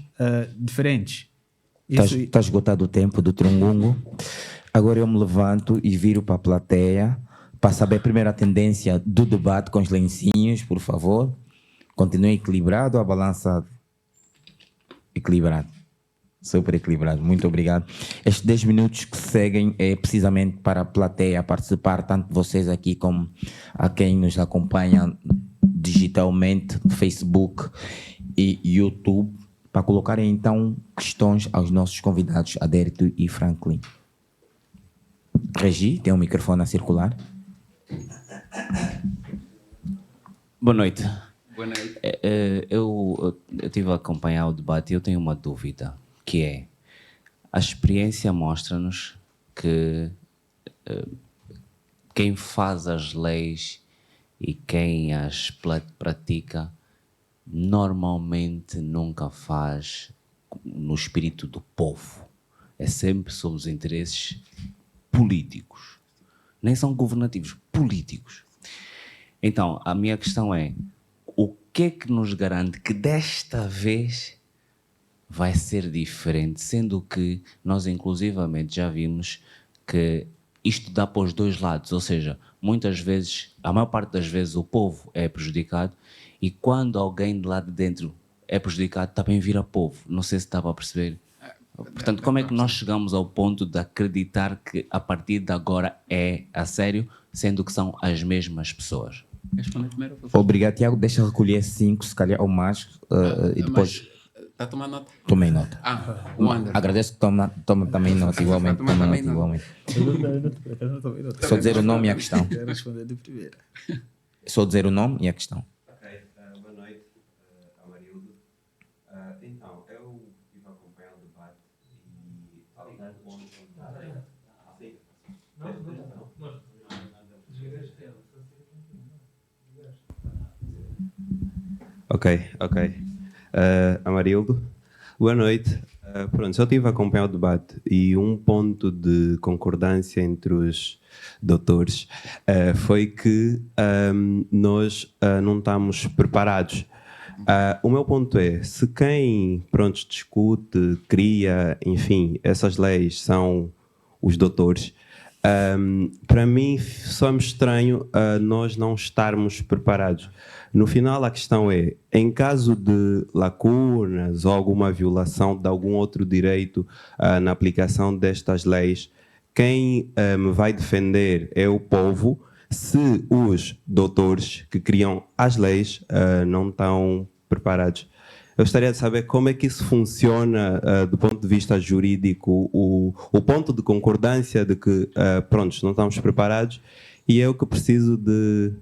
diferentes. Está esgotado o tempo do Trungungo. Agora eu me levanto e viro para a plateia Para saber primeiro a tendência do debate com os lencinhos, por favor. Continue equilibrado, a balança equilibrado. Super equilibrado. Muito obrigado. Estes 10 minutos que seguem é precisamente para a plateia participar, tanto vocês aqui como a quem nos acompanha digitalmente, Facebook e YouTube, para colocarem então questões aos nossos convidados, Adérito e Franklin. Regi, tem um microfone a circular. Boa noite. Boa noite. Eu estive a acompanhar o debate e eu tenho uma dúvida, que é, a experiência mostra-nos que quem faz as leis e quem as pratica normalmente nunca faz no espírito do povo. É sempre sob os interesses políticos. Nem são governativos, políticos. Então, a minha questão é, o que é que nos garante que desta vez vai ser diferente, sendo que nós inclusivamente já vimos que isto dá para os dois lados, ou seja, muitas vezes, a maior parte das vezes o povo é prejudicado e quando alguém de lá de dentro é prejudicado também vira povo. Não sei se estava a perceber. Portanto, como é que nós chegamos ao ponto de acreditar que a partir de agora é a sério, sendo que são as mesmas pessoas? Responder primeiro, por favor. Obrigado, Tiago. Deixa eu recolher 5, se calhar, ou mais, e depois... Está a tomar nota? Tomei nota. O Anderson. Agradeço que toma também nota, igualmente. Toma Toma também nota, nota. igualmente. Só dizer o nome e a questão. Quero responder de primeira. Só dizer o nome e a questão. Ok, boa noite, Amarildo. Então, eu estive a acompanhar o debate e algum ponto... Ok. Amarildo, boa noite. Pronto, eu estive a acompanhar o debate e um ponto de concordância entre os doutores foi que nós não estamos preparados. O meu ponto é, se quem, pronto, discute, cria, enfim, essas leis são os doutores, para mim só me estranho nós não estarmos preparados. No final, a questão é, em caso de lacunas ou alguma violação de algum outro direito na aplicação destas leis, quem me vai defender é o povo, se os doutores que criam as leis não estão preparados. Eu gostaria de saber como é que isso funciona do ponto de vista jurídico, o ponto de concordância de que, pronto, não estamos preparados e eu que preciso de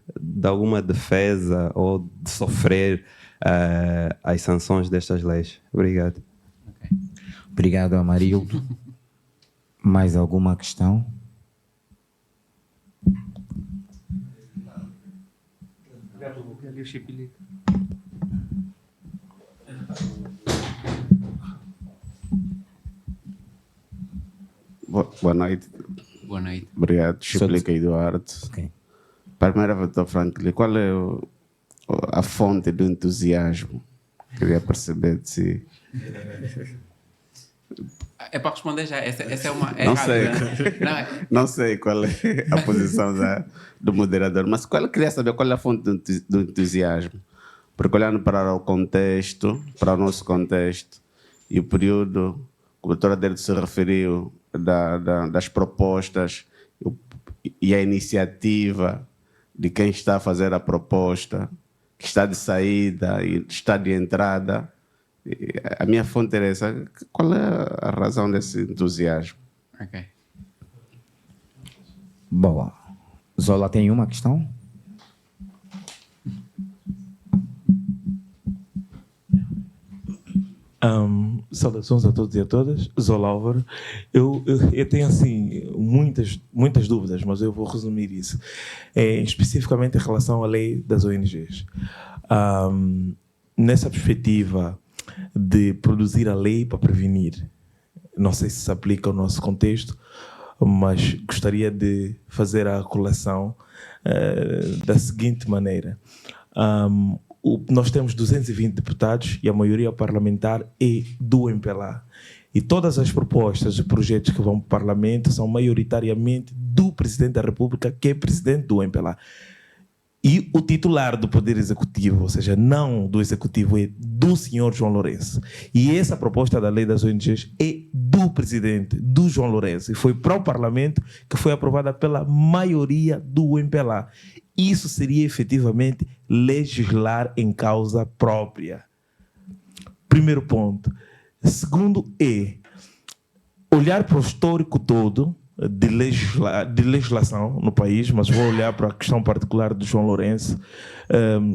alguma defesa ou de sofrer as sanções destas leis. Obrigado. Okay. Obrigado, Amarildo. Mais alguma questão? Boa noite. Boa noite. Obrigado. Explica, Eduardo. Ok. Primeiro, Dr. Franklin, qual é a fonte do entusiasmo? Queria perceber de si. É para responder já. Essa é uma... É Não rápida. sei. Não, Não sei qual é a posição do moderador, mas queria saber qual é a fonte do entusiasmo. Porque olhando para o contexto, para o nosso contexto, e o período que o Dr. Adérito se referiu, das propostas e a iniciativa de quem está a fazer a proposta, que está de saída e está de entrada, a minha fonte era essa. Qual é a razão desse entusiasmo? ok. Boa. Zola tem uma questão? Saudações a todos e a todas. Zola Álvaro. Eu tenho assim muitas dúvidas, mas eu vou resumir isso. Especificamente em relação à lei das ONGs. Nessa perspectiva de produzir a lei para prevenir, não sei se aplica ao nosso contexto, mas gostaria de fazer a colação da seguinte maneira. Nós temos 220 deputados e a maioria parlamentar é do MPLA. E todas as propostas e projetos que vão para o Parlamento são maioritariamente do Presidente da República, que é Presidente do MPLA. E o titular do Poder Executivo, ou seja, não do Executivo, é do senhor João Lourenço. E essa proposta da lei das ONGs é do Presidente, do João Lourenço. E foi para o Parlamento que foi aprovada pela maioria do MPLA. Isso seria efetivamente legislar em causa própria. Primeiro ponto. Segundo é olhar para o histórico todo de legislação no país, mas vou olhar para a questão particular do João Lourenço.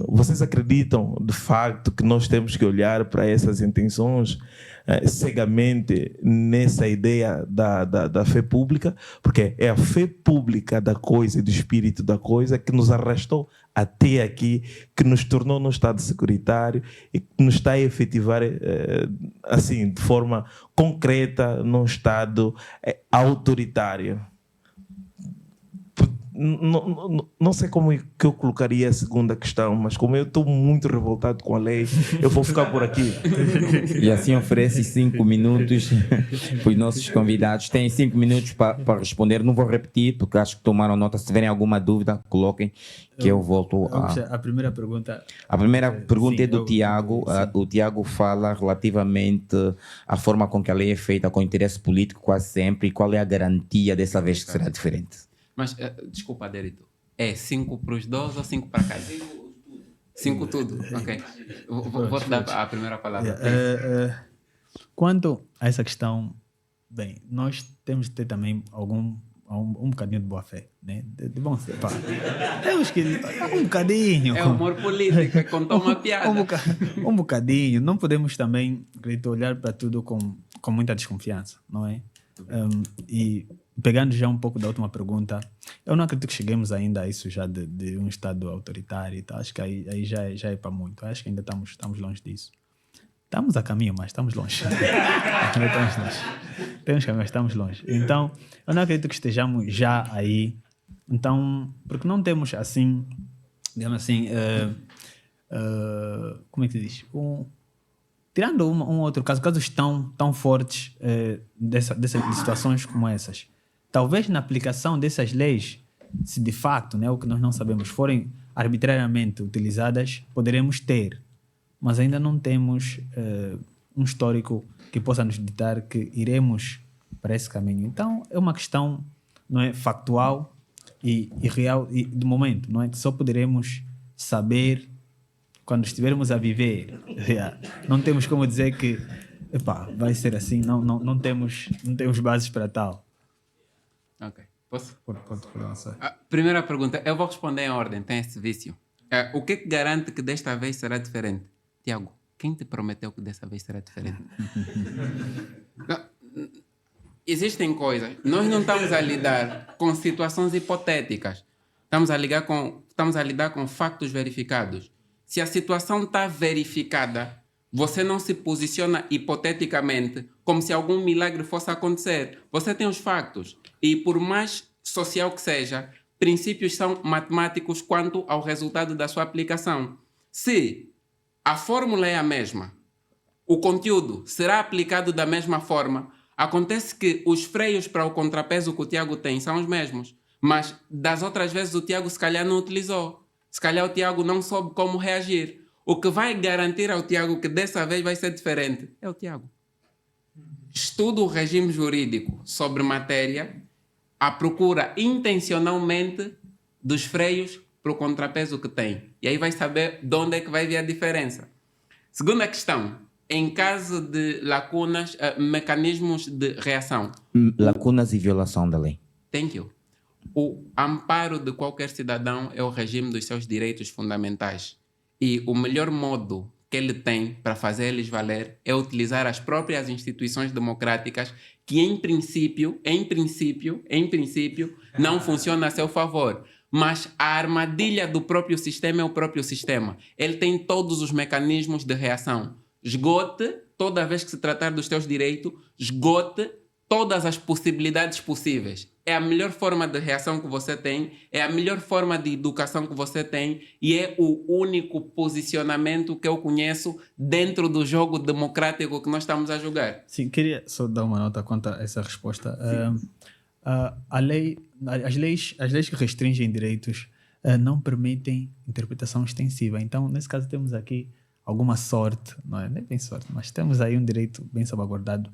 Vocês acreditam, de facto, que nós temos que olhar para essas intenções cegamente nessa ideia da fé pública? Porque é a fé pública da coisa e do espírito da coisa que nos arrastou até aqui, que nos tornou num Estado securitário e que nos está a efetivar assim, de forma concreta num Estado autoritário. Não sei como é que eu colocaria a segunda questão, mas como eu estou muito revoltado com a lei, eu vou ficar por aqui. E assim oferece 5 minutos para os nossos convidados. Têm 5 minutos para responder. Não vou repetir, porque acho que tomaram nota. Se tiverem alguma dúvida, coloquem, que eu volto a... A primeira pergunta... A primeira pergunta sim, é do Tiago. O Tiago fala relativamente à forma com que a lei é feita, com interesse político quase sempre, e qual é a garantia dessa vez que será diferente. Mas, desculpa, Adérito, é 5 para os 12 ou 5 para cada? 5 tudo, ok. Vou-te dar a primeira palavra. Quanto a essa questão, bem, nós temos de ter também um bocadinho de boa fé, né? De bom ser, pá. Temos que... Um bocadinho. É humor político, contou uma piada. Um bocadinho. Não podemos também, acredito, olhar para tudo com muita desconfiança, não é? E pegando já um pouco da última pergunta, eu não acredito que cheguemos ainda a isso já de um Estado autoritário e tal. Acho que aí já é para muito. Acho que ainda estamos longe disso. Estamos a caminho, mas estamos longe. Estamos longe. Temos caminho, mas estamos longe. Então, eu não acredito que estejamos já aí. Então, porque não temos assim, digamos assim, como é que se diz? Tirando um outro caso, casos tão fortes dessas situações como essas. Talvez na aplicação dessas leis, se de facto, né, o que nós não sabemos, forem arbitrariamente utilizadas, poderemos ter. Mas ainda não temos um histórico que possa nos ditar que iremos para esse caminho. Então, é uma questão, não é, factual e real e do momento, não é? Que só poderemos saber quando estivermos a viver. Não temos como dizer que vai ser assim, não temos bases para tal. Ok. Posso? Pode lançar. A primeira pergunta, eu vou responder em ordem, tem esse vício. O que garante que desta vez será diferente? Tiago, quem te prometeu que desta vez será diferente? Existem coisas. Nós não estamos a lidar com situações hipotéticas. Estamos a lidar com factos verificados. Se a situação está verificada, você não se posiciona hipoteticamente como se algum milagre fosse acontecer. Você tem os factos. E por mais social que seja, princípios são matemáticos quanto ao resultado da sua aplicação. Se a fórmula é a mesma, o conteúdo será aplicado da mesma forma, acontece que os freios para o contrapeso que o Tiago tem são os mesmos. Mas das outras vezes o Tiago se calhar não utilizou. Se calhar o Tiago não soube como reagir. O que vai garantir ao Tiago que dessa vez vai ser diferente é o Tiago. Estuda o regime jurídico sobre matéria à procura intencionalmente dos freios para o contrapeso que tem. E aí vai saber de onde é que vai vir a diferença. Segunda questão. Em caso de lacunas, mecanismos de reação. Lacunas e violação da lei. Thank you. O amparo de qualquer cidadão é o regime dos seus direitos fundamentais. E o melhor modo que ele tem para fazer eles valer é utilizar as próprias instituições democráticas que, em princípio, não funcionam a seu favor. Mas a armadilha do próprio sistema é o próprio sistema. Ele tem todos os mecanismos de reação. Esgote, toda vez que se tratar dos teus direitos, esgote todas as possibilidades possíveis. É a melhor forma de reação que você tem, é a melhor forma de educação que você tem e é o único posicionamento que eu conheço dentro do jogo democrático que nós estamos a jogar. Sim, queria só dar uma nota quanto a essa resposta. as leis que restringem direitos não permitem interpretação extensiva. Então, nesse caso, temos aqui alguma sorte, não é nem bem sorte, mas temos aí um direito bem salvaguardado.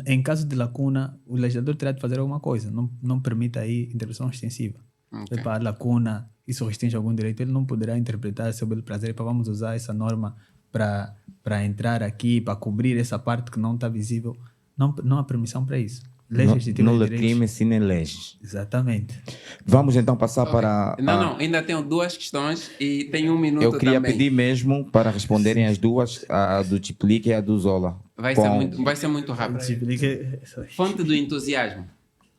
Em caso de lacuna, o legislador terá de fazer alguma coisa, não permite aí interpretação extensiva. Ok. Para a lacuna, isso restringe algum direito, ele não poderá interpretar seu belo prazer, para vamos usar essa norma para entrar aqui, para cobrir essa parte que não está visível. Não há permissão para isso. Leis restritivas Não de lhe direitos. crime sine leges. Exatamente. Vamos então passar Ok. para... Não, ainda tenho 2 questões e tenho 1 minuto Eu queria também. pedir mesmo para responderem as duas, a do Tiplique e a do Zola. Vai ser muito rápido. Explica essa- Fonte do entusiasmo.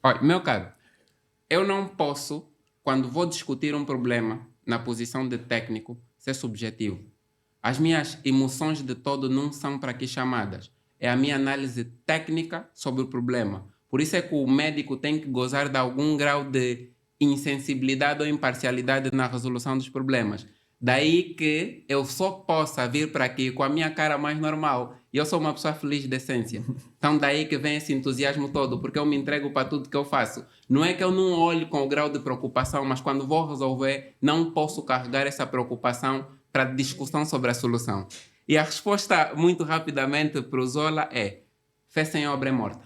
Olha, meu caro, eu não posso, quando vou discutir um problema na posição de técnico, ser subjetivo. As minhas emoções de todo não são para aqui chamadas. É a minha análise técnica sobre o problema. Por isso é que o médico tem que gozar de algum grau de insensibilidade ou imparcialidade na resolução dos problemas. Daí que eu só possa vir para aqui com a minha cara mais normal. E eu sou uma pessoa feliz de essência. Então daí que vem esse entusiasmo todo, porque eu me entrego para tudo que eu faço. Não é que eu não olho com o grau de preocupação, mas quando vou resolver, não posso carregar essa preocupação para discussão sobre a solução. E a resposta, muito rapidamente, para o Zola é: fé sem obra é morta.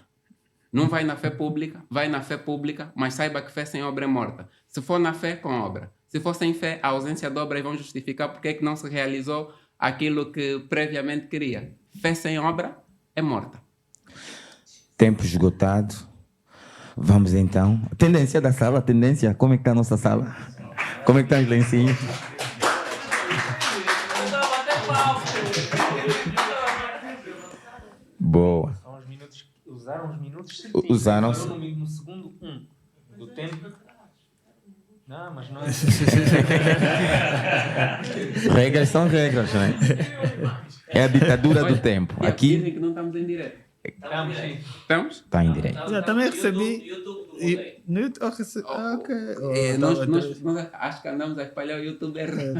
Não vai na fé pública, vai na fé pública, mas saiba que fé sem obra é morta. Se for na fé, com obra. Se for sem fé, a ausência de obra, e vão justificar porque é que não se realizou aquilo que previamente queria. Fé sem obra é morta. Tempo esgotado. Vamos então. Tendência da sala, tendência. Como é que está a nossa sala? Como é que estão os lencinhos? Boa. São os minutos, usaram os minutos certinhos. Usaram-se. Usaram no segundo 1 do tempo. Não, mas não é. Regras são regras, não é? É a ditadura do tempo. Dizem Aqui que não estamos em direto. Estamos, sim. Estamos? está em direito. Já também recebi. No YouTube. Ok. Nós acho que andamos a espalhar o YouTube errado.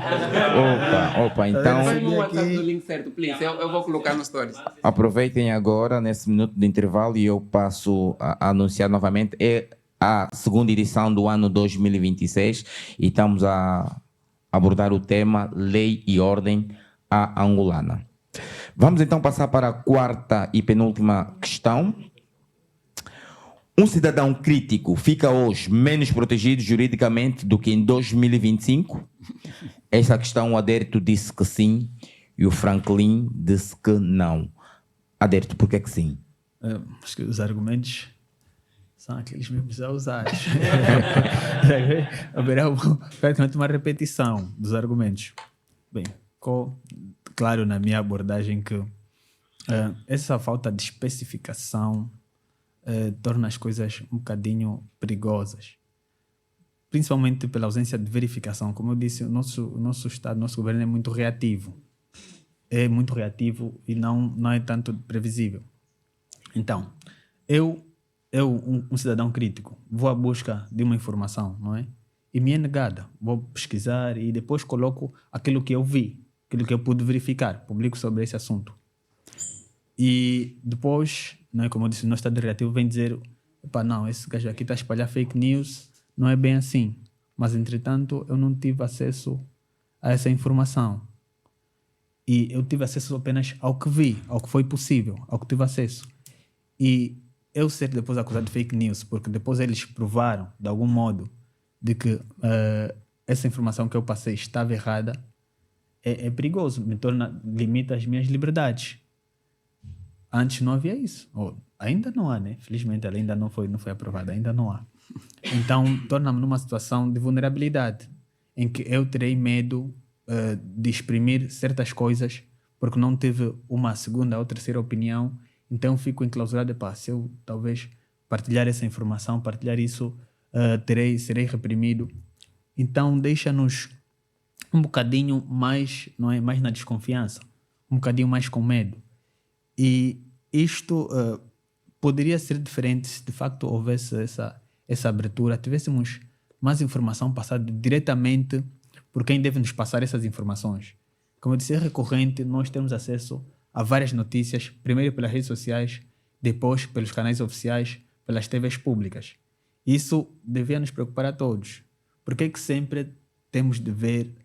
Opa, então Põe no WhatsApp do link certo, please. Eu vou colocar no stories. aproveitem agora, nesse minuto de intervalo, e eu passo a anunciar novamente. É a segunda edição do ano 2026 e estamos a abordar o tema Lei e Ordem à Angolana. Vamos então passar para a quarta e penúltima questão. Um cidadão crítico fica hoje menos protegido juridicamente do que em 2025? Essa questão o Adérito disse que sim e o Franklin disse que não. Adérito, por que que sim? Acho que os argumentos são aqueles mesmos já usados. Haverá praticamente uma repetição dos argumentos. Bem, claro, na minha abordagem que essa falta de especificação torna as coisas um bocadinho perigosas. Principalmente pela ausência de verificação. Como eu disse, o nosso Estado, o nosso governo é muito reativo. É muito reativo e não é tanto previsível. Então, eu um cidadão crítico, vou à busca de uma informação, não é? E me é negada. Vou pesquisar e depois coloco aquilo que eu vi, aquilo que eu pude verificar, publico sobre esse assunto. E depois, não é, como eu disse, o nosso Estado reativo vem dizer: "Epá, não, esse gajo aqui está a espalhar fake news, não é bem assim." Mas, entretanto, eu não tive acesso a essa informação. E eu tive acesso apenas ao que vi, ao que foi possível, ao que tive acesso. E eu ser depois acusado de fake news, porque depois eles provaram, de algum modo, de que essa informação que eu passei estava errada, é perigoso, limita as minhas liberdades. Antes não havia isso. Ainda não há, né? Felizmente ela ainda não foi aprovada, ainda não há. Então, torna-me numa situação de vulnerabilidade, em que eu terei medo de exprimir certas coisas, porque não tive uma segunda ou terceira opinião. Então fico enclausurado. Se eu talvez partilhar essa informação, partilhar isso, serei reprimido. Então deixa-nos um bocadinho mais, não é, mais na desconfiança, um bocadinho mais com medo. E isto poderia ser diferente se de facto houvesse essa abertura, tivéssemos mais informação passada diretamente por quem deve nos passar essas informações. Como eu disse, é recorrente nós temos acesso a várias notícias, primeiro pelas redes sociais, depois pelos canais oficiais, pelas TVs públicas. Isso devia nos preocupar a todos. Por que que sempre temos de ver,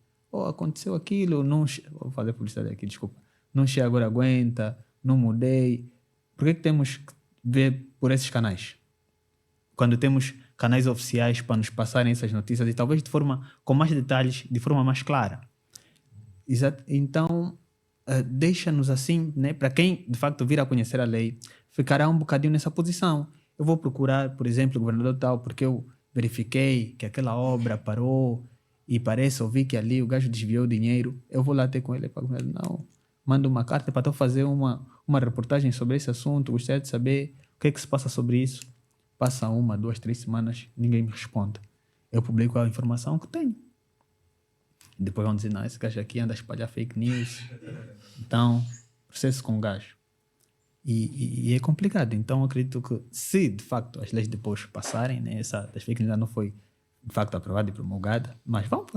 aconteceu aquilo, não, vou fazer publicidade aqui, desculpa, não chega agora aguenta, não mudei. Por que que temos que ver por esses canais? Quando temos canais oficiais para nos passarem essas notícias e talvez de forma com mais detalhes, de forma mais clara. Exato. Então, deixa-nos assim, né? Para quem de facto vir a conhecer a lei, ficará um bocadinho nessa posição. Eu vou procurar, por exemplo, o governador tal, porque eu verifiquei que aquela obra parou e parece ouvir que ali o gajo desviou o dinheiro. Eu vou lá ter com ele. Não, manda uma carta para eu fazer uma reportagem sobre esse assunto. Gostaria de saber o que é que se passa sobre isso. Passa 1, 2, 3 semanas, ninguém me responde. Eu publico a informação que tenho. Depois vão dizer, não, esse gajo aqui anda a espalhar fake news. Então, processo com o gajo. E é complicado. Então, eu acredito que se, de facto, as leis depois passarem, né, essa das fake news ainda não foi, de facto, aprovada e promulgada, mas vamos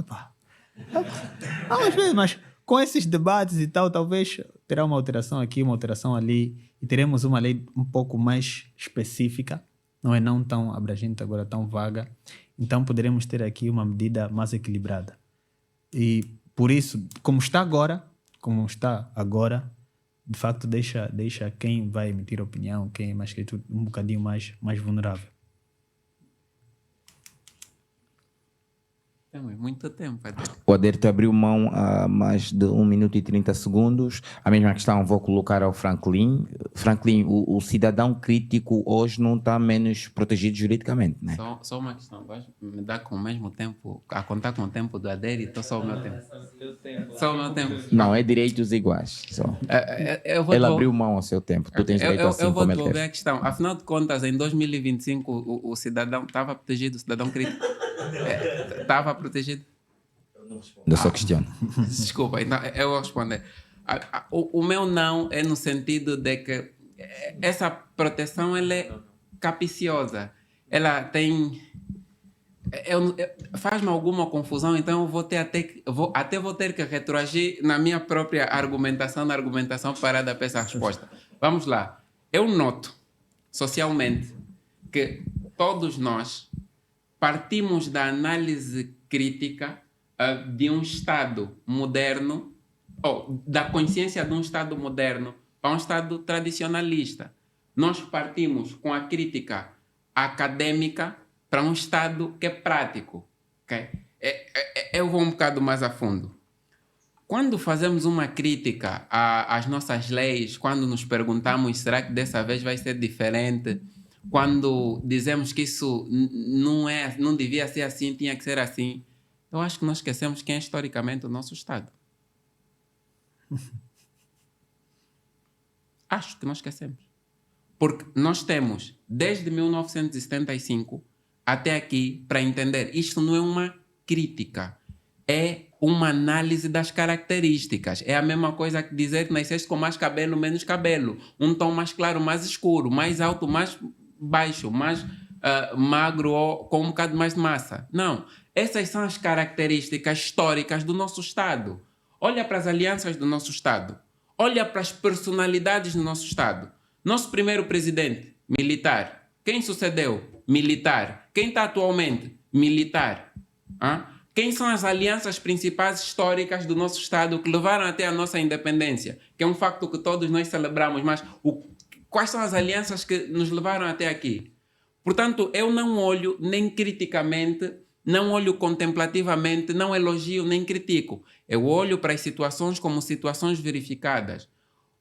ver, mas com esses debates e tal, talvez terá uma alteração aqui, uma alteração ali, e teremos uma lei um pouco mais específica, não tão abrangente, agora tão vaga. Então, poderemos ter aqui uma medida mais equilibrada. E, por isso, como está agora, de facto, deixa quem vai emitir opinião, quem é mais escrito, um bocadinho mais vulnerável. Temos muito tempo. O Aderto abriu mão a mais de 1 minuto e 30 segundos. A mesma questão vou colocar ao Franklin. Franklin, o cidadão crítico hoje não está menos protegido juridicamente, né? Só uma questão. Vais me dar com o mesmo tempo, a contar com o tempo do Aderito ou só o meu tempo? Só o meu tempo. Não, é direitos iguais. Só. Ele abriu mão ao seu tempo. Tu tens direito assim eu vou como ele devolver teve. a questão. Afinal de contas, em 2025, o cidadão estava protegido, o cidadão crítico estava protegido? Eu só questiono. Desculpa, então eu vou responder. O meu não é no sentido de que essa proteção ela é capiciosa. Ela tem... faz-me alguma confusão, então eu vou ter que retroagir na minha própria argumentação, na argumentação parada para essa resposta. Vamos lá. Eu noto, socialmente, que todos nós partimos da análise crítica de um Estado moderno, ou da consciência de um Estado moderno para um Estado tradicionalista. Nós partimos com a crítica acadêmica para um Estado que é prático. Okay? Eu vou um bocado mais a fundo. Quando fazemos uma crítica às nossas leis, quando nos perguntamos será que dessa vez vai ser diferente, quando dizemos que isso não devia ser assim, tinha que ser assim, eu acho que nós esquecemos quem é historicamente o nosso Estado. Acho que nós esquecemos. Porque nós temos, desde 1975 até aqui, para entender, isto não é uma crítica, é uma análise das características. É a mesma coisa que dizer que nasceste com mais cabelo, menos cabelo. Um tom mais claro, mais escuro, mais alto, mais baixo, mais magro ou com um bocado mais de massa. Não. Essas são as características históricas do nosso Estado. Olha para as alianças do nosso Estado. Olha para as personalidades do nosso Estado. Nosso primeiro presidente, militar. Quem sucedeu? Militar. Quem está atualmente? Militar. Quem são as alianças principais históricas do nosso Estado que levaram até a nossa independência? Que é um facto que todos nós celebramos, mas quais são as alianças que nos levaram até aqui? Portanto, eu não olho nem criticamente, não olho contemplativamente, não elogio nem critico. Eu olho para as situações como situações verificadas.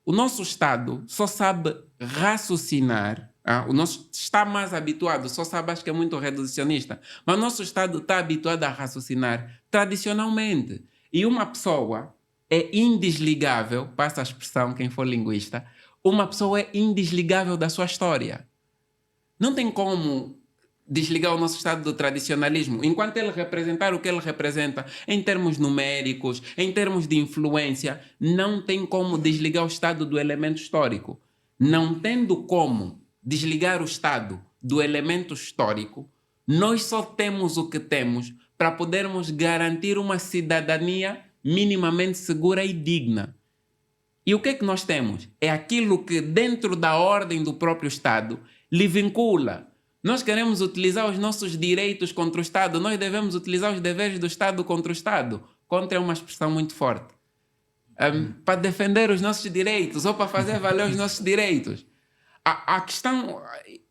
O nosso Estado só sabe raciocinar, o nosso está mais habituado, só sabe, acho que é muito reducionista, mas o nosso Estado está habituado a raciocinar tradicionalmente. E uma pessoa é indesligável, passa a expressão quem for linguista, uma pessoa é indesligável da sua história. Não tem como desligar o nosso Estado do tradicionalismo, enquanto ele representar o que ele representa em termos numéricos, em termos de influência, não tem como desligar o Estado do elemento histórico. Não tendo como desligar o Estado do elemento histórico, nós só temos o que temos para podermos garantir uma cidadania minimamente segura e digna. E o que é que nós temos? É aquilo que dentro da ordem do próprio Estado lhe vincula Nós queremos utilizar os nossos direitos contra o Estado. Nós devemos utilizar os deveres do Estado contra o Estado. Contra é uma expressão muito forte. Para defender os nossos direitos ou para fazer valer os nossos direitos. A questão...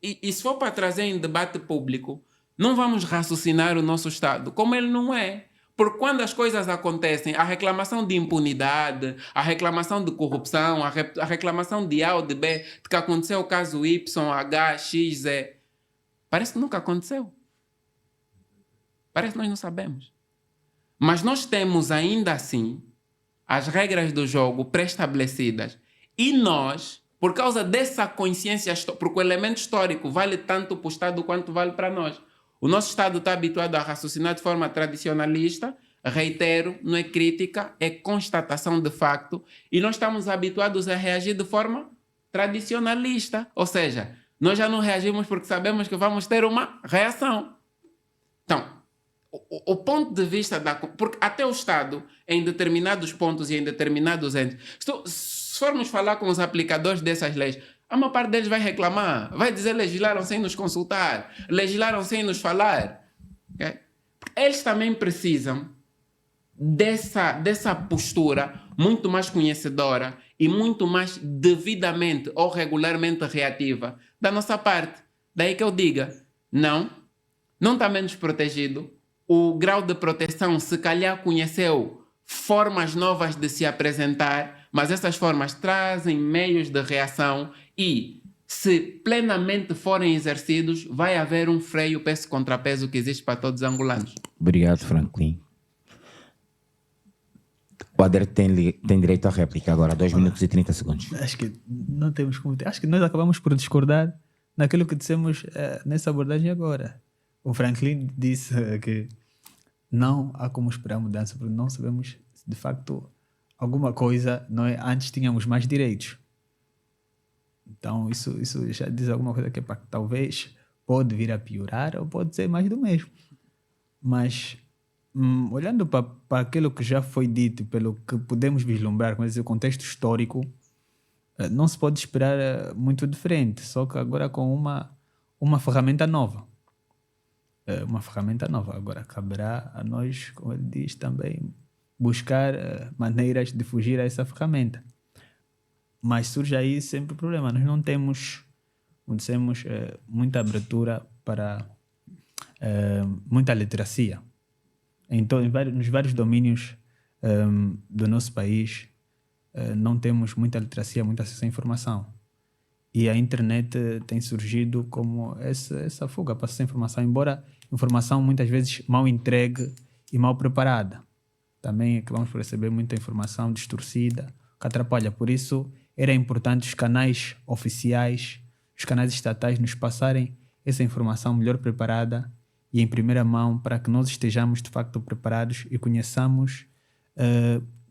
E se for para trazer em debate público, não vamos raciocinar o nosso Estado como ele não é. Porque quando as coisas acontecem, a reclamação de impunidade, a reclamação de corrupção, a reclamação de A ou de B, de que aconteceu o caso Y, H, X, Z, parece que nunca aconteceu. Parece que nós não sabemos. Mas nós temos ainda assim as regras do jogo pré-estabelecidas e nós, por causa dessa consciência, porque o elemento histórico vale tanto para o Estado quanto vale para nós. O nosso Estado está habituado a raciocinar de forma tradicionalista, reitero, não é crítica, é constatação de facto, e nós estamos habituados a reagir de forma tradicionalista. Ou seja, nós já não reagimos porque sabemos que vamos ter uma reação. Então, o ponto de vista porque até o Estado, em determinados pontos e em determinados entes, se formos falar com os aplicadores dessas leis, a maior parte deles vai reclamar, vai dizer legislaram sem nos consultar, legislaram sem nos falar. Okay? Eles também precisam dessa postura muito mais conhecedora e muito mais devidamente ou regularmente reativa da nossa parte. Daí que eu diga, não está menos protegido. O grau de proteção, se calhar, conheceu formas novas de se apresentar, mas essas formas trazem meios de reação e, se plenamente forem exercidos, vai haver um freio para esse contrapeso que existe para todos os angolanos. Obrigado, Franklin. O Ader tem direito à réplica agora, 2 minutos e 30 segundos. Acho que não temos como... Acho que nós acabamos por discordar naquilo que dissemos nessa abordagem agora. O Franklin disse que não há como esperar mudança, porque não sabemos se de facto alguma coisa, antes tínhamos mais direitos. Então isso já diz alguma coisa que talvez pode vir a piorar ou pode ser mais do mesmo. Mas olhando para aquilo que já foi dito, pelo que podemos vislumbrar, como dizer, o contexto histórico, não se pode esperar muito diferente, só que agora com uma ferramenta nova. Uma ferramenta nova. Agora caberá a nós, como ele diz, também buscar maneiras de fugir a essa ferramenta. Mas surge aí sempre o problema. Nós não temos, como dissemos, muita abertura para muita literacia. Então, nos vários domínios do nosso país, não temos muita literacia, muita acesso à informação. E a internet tem surgido como essa fuga para essa informação, embora informação muitas vezes mal entregue e mal preparada. Também acabamos por receber muita informação distorcida, que atrapalha. Por isso, era importante os canais oficiais, os canais estatais nos passarem essa informação melhor preparada e em primeira mão, para que nós estejamos de facto preparados e conheçamos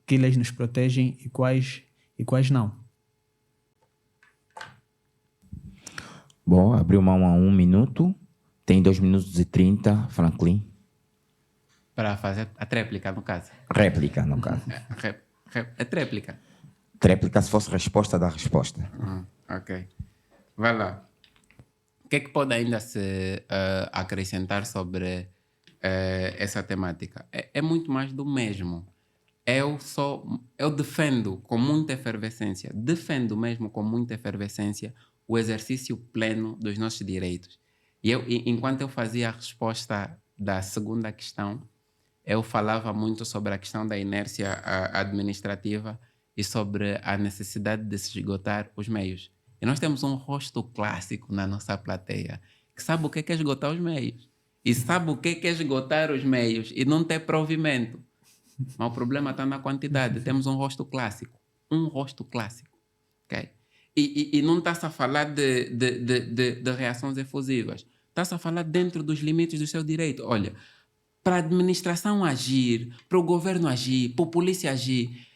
que leis nos protegem e quais não. Bom, abriu mão a 1 minuto. Tem 2 minutos e 30, Franklin. Para fazer a tréplica, no caso. Réplica, no caso. É tréplica. Tréplica se fosse resposta da resposta. Ok. Vai lá. O que é que pode ainda se acrescentar sobre essa temática? É muito mais do mesmo. Eu defendo com muita efervescência, o exercício pleno dos nossos direitos. E enquanto eu fazia a resposta da segunda questão, eu falava muito sobre a questão da inércia administrativa e sobre a necessidade de se esgotar os meios. E nós temos um rosto clássico na nossa plateia que sabe o que é esgotar os meios. E sabe o que é esgotar os meios e não ter provimento. Mas o problema está na quantidade. Temos um rosto clássico. Okay? E não está-se a falar de reações efusivas. Está-se a falar dentro dos limites do seu direito. Olha, para a administração agir, para o governo agir, para a polícia agir,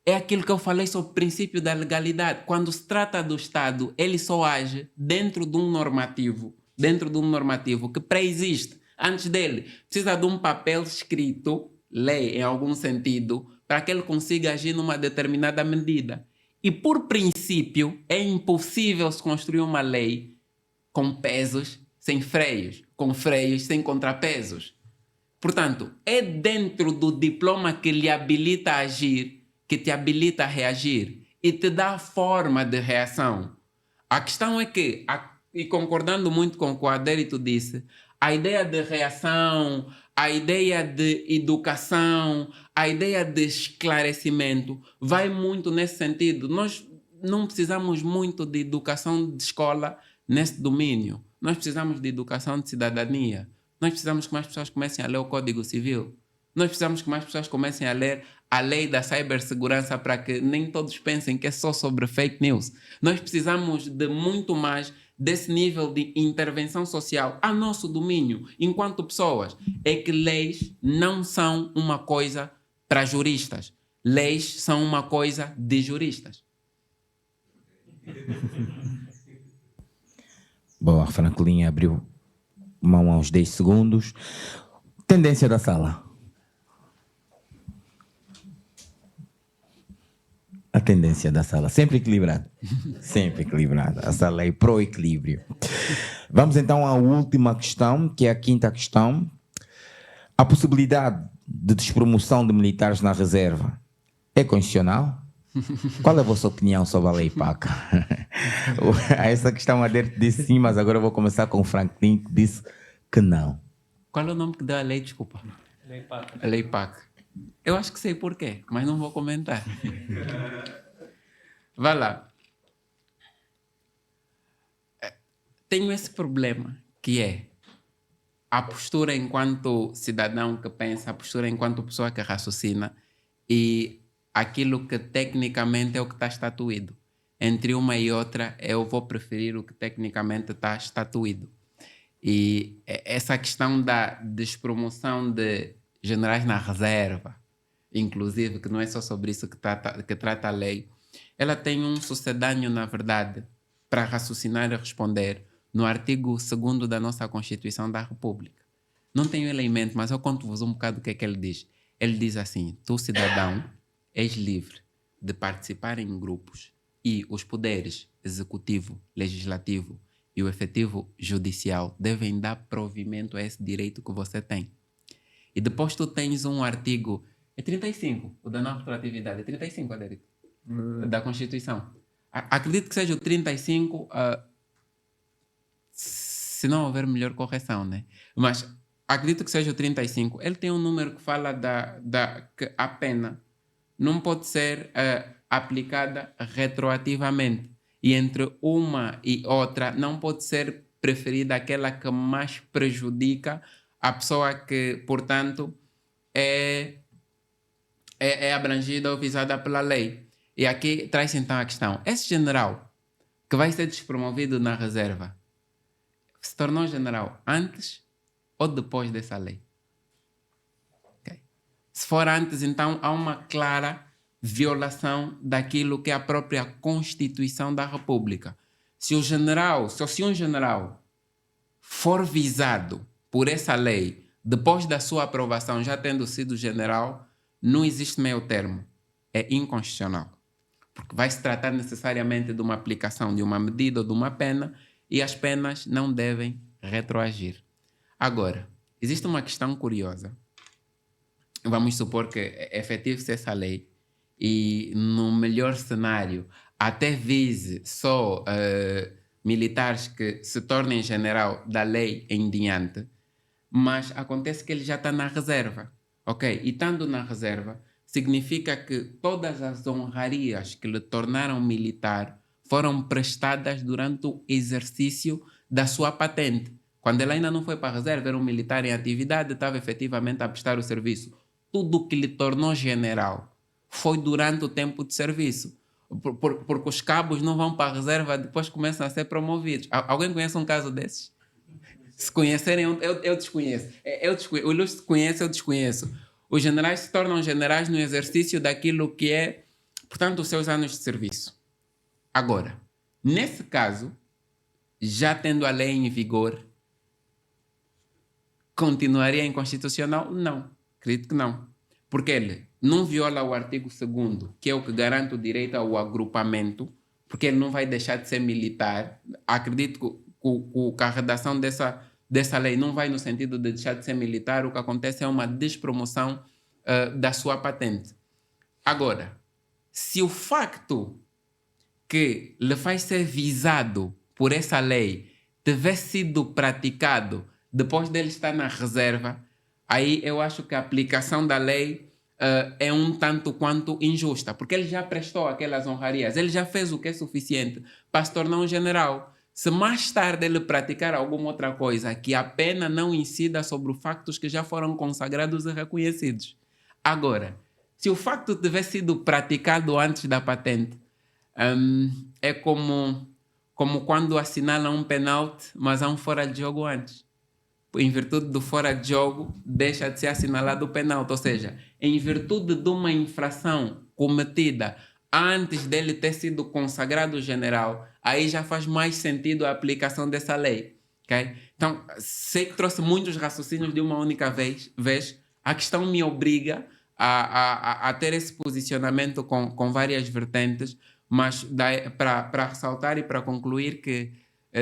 é aquilo que eu falei sobre o princípio da legalidade. Quando se trata do Estado, ele só age dentro de um normativo que pré-existe. Antes dele, precisa de um papel escrito, lei em algum sentido, para que ele consiga agir numa determinada medida. E, por princípio, é impossível se construir uma lei com pesos sem freios, com freios sem contrapesos. Portanto, é dentro do diploma que lhe habilita a agir, que te habilita a reagir e te dá forma de reação. A questão é que, e concordando muito com o que o Adérito disse, a ideia de reação, a ideia de educação, a ideia de esclarecimento vai muito nesse sentido. Nós não precisamos muito de educação de escola nesse domínio. Nós precisamos de educação de cidadania. Nós precisamos que mais pessoas comecem a ler o Código Civil. Nós precisamos que mais pessoas comecem a ler a lei da cibersegurança para que nem todos pensem que é só sobre fake news. Nós precisamos de muito mais desse nível de intervenção social a nosso domínio, enquanto pessoas. É que leis não são uma coisa para juristas. Leis são uma coisa de juristas. Bom, a Franklin abriu mão aos 10 segundos. Tendência da sala. A tendência da sala, sempre equilibrada. Sempre equilibrada. A sala é pró-equilíbrio. Vamos então à última questão, que é a quinta questão. A possibilidade de despromoção de militares na reserva é constitucional? Qual é a vossa opinião sobre a lei PACA? A essa questão a Adérito disse sim, mas agora eu vou começar com o Franklin, que disse que não. Qual é o nome que dá a lei? Desculpa. Lei PACA. A lei PACA. Eu acho que sei porquê, mas não vou comentar. Vá lá. Tenho esse problema, que é a postura enquanto cidadão que pensa, a postura enquanto pessoa que raciocina e aquilo que tecnicamente é o que está estatuído. Entre uma e outra, eu vou preferir o que tecnicamente está estatuído. E essa questão da despromoção de generais na reserva, inclusive, que não é só sobre isso que trata a lei, ela tem um sucedâneo, na verdade, para raciocinar e responder no artigo 2º da nossa Constituição da República. Não tenho ele em mente, mas eu conto-vos um bocado o que é que ele diz. Ele diz assim: tu, cidadão, és livre de participar em grupos e os poderes executivo, legislativo e o efetivo judicial devem dar provimento a esse direito que você tem. E depois tu tens um artigo, é 35, o da não retroatividade, é 35, Adérito, da Constituição. Acredito que seja o 35, se não houver melhor correção, né? Mas acredito que seja o 35. Ele tem um número que fala que a pena não pode ser aplicada retroativamente. E entre uma e outra não pode ser preferida aquela que mais prejudica a pessoa que, portanto, é abrangida ou visada pela lei. E aqui traz então a questão. Esse general que vai ser despromovido na reserva se tornou general antes ou depois dessa lei? Okay. Se for antes, então há uma clara violação daquilo que é a própria Constituição da República. Se um general for visado por essa lei depois da sua aprovação, já tendo sido general, não existe meio termo. É inconstitucional. Porque vai se tratar necessariamente de uma aplicação de uma medida ou de uma pena e as penas não devem retroagir. Agora, existe uma questão curiosa. Vamos supor que efetive-se essa lei e, no melhor cenário, até vise só militares que se tornem general da lei em diante, mas acontece que ele já está na reserva. Ok? E estando na reserva, significa que todas as honrarias que lhe tornaram militar foram prestadas durante o exercício da sua patente. Quando ele ainda não foi para a reserva, era um militar em atividade, estava efetivamente a prestar o serviço. Tudo que lhe tornou general foi durante o tempo de serviço. Porque os cabos não vão para a reserva, depois começam a ser promovidos. Alguém conhece um caso desses? Se conhecerem, eu desconheço. O Ilustre conhece, eu desconheço. Os generais se tornam generais no exercício daquilo que é, portanto, os seus anos de serviço. Agora, nesse caso, já tendo a lei em vigor, continuaria inconstitucional? Não. Acredito que não. Porque ele não viola o artigo 2º, que é o que garante o direito ao agrupamento, porque ele não vai deixar de ser militar. Acredito que que a redação dessa lei não vai no sentido de deixar de ser militar, o que acontece é uma despromoção da sua patente. Agora, se o facto que lhe faz ser visado por essa lei tivesse sido praticado depois dele estar na reserva, aí eu acho que a aplicação da lei é um tanto quanto injusta, porque ele já prestou aquelas honrarias, ele já fez o que é suficiente para se tornar um general. Se mais tarde ele praticar alguma outra coisa, que a pena não incida sobre os factos que já foram consagrados e reconhecidos. Agora, se o facto tivesse sido praticado antes da patente, é como quando assinalam um penalti, mas há um fora de jogo antes. Em virtude do fora de jogo, deixa de ser assinalado o penalti. Ou seja, em virtude de uma infração cometida antes dele ter sido consagrado general, aí já faz mais sentido a aplicação dessa lei. Okay? Então, sei que trouxe muitos raciocínios de uma única vez. A questão me obriga a ter esse posicionamento com várias vertentes, mas para ressaltar e para concluir que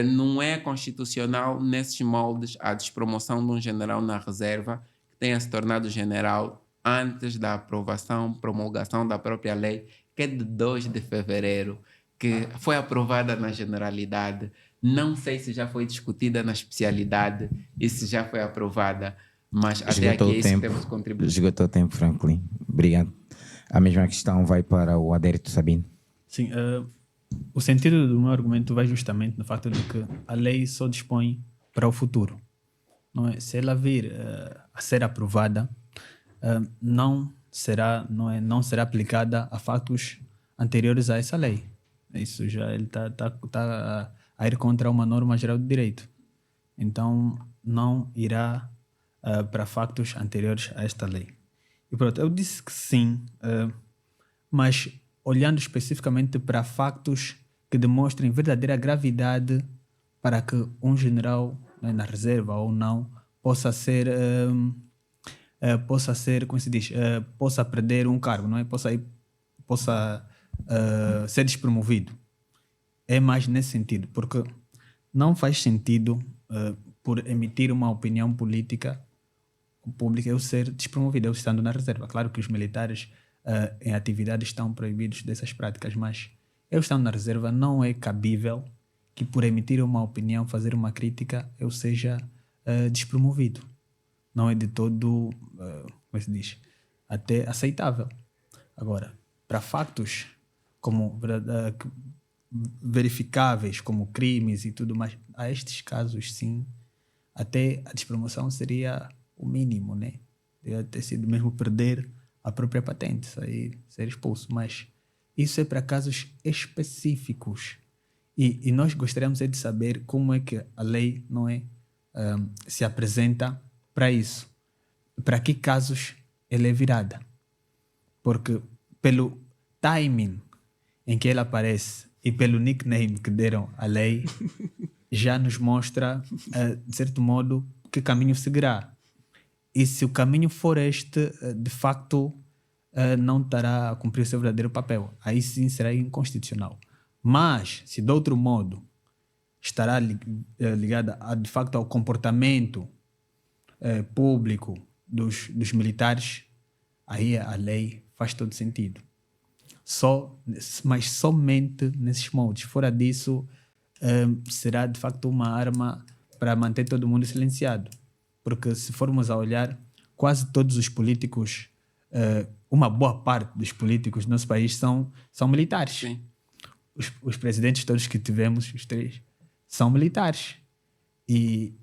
não é constitucional nesses moldes a despromoção de um general na reserva que tenha se tornado general antes da aprovação, promulgação da própria lei, que é de 2 de fevereiro, que foi aprovada na generalidade. Não sei se já foi discutida na especialidade e se já foi aprovada, mas até aqui é isso que temos contribuído. Esgotou o tempo, Franklin. Obrigado. A mesma questão vai para o Adérito Sabino. Sim, o sentido do meu argumento vai justamente no facto de que a lei só dispõe para o futuro. Não é? Se ela vir a ser aprovada, não será aplicada a fatos anteriores a essa lei. Isso já ele tá a ir contra uma norma geral de direito. Então, não irá para factos anteriores a esta lei. E pronto, eu disse que sim, mas olhando especificamente para factos que demonstrem verdadeira gravidade para que um general, né, na reserva ou não, possa ser, como se diz, possa perder um cargo, não é? Possa ser despromovido. É mais nesse sentido, porque não faz sentido, por emitir uma opinião política pública, eu ser despromovido, eu estando na reserva. Claro que os militares em atividade estão proibidos dessas práticas, mas eu estando na reserva não é cabível que por emitir uma opinião, fazer uma crítica, eu seja despromovido. Não é de todo, como se diz, até aceitável. Agora, para factos como verificáveis, como crimes e tudo mais, a estes casos sim, até a despromoção seria o mínimo, né? Deveria ter sido mesmo perder a própria patente, sair, ser expulso. Mas isso é para casos específicos. E nós gostaríamos de saber como é que a lei não é, se apresenta para isso. Para que casos ela é virada. Porque pelo timing em que ela aparece e pelo nickname que deram à lei, já nos mostra, de certo modo, que caminho seguirá. E se o caminho for este, de facto, não estará a cumprir o seu verdadeiro papel. Aí sim será inconstitucional. Mas, se de outro modo estará ligada, de facto, ao comportamento público dos militares, aí a lei faz todo sentido. Mas somente nesses moldes. Fora disso, será, de facto, uma arma para manter todo mundo silenciado. Porque se formos a olhar, quase todos os políticos, uma boa parte dos políticos do nosso país são militares. Sim. Os presidentes todos que tivemos, os 3, são militares. E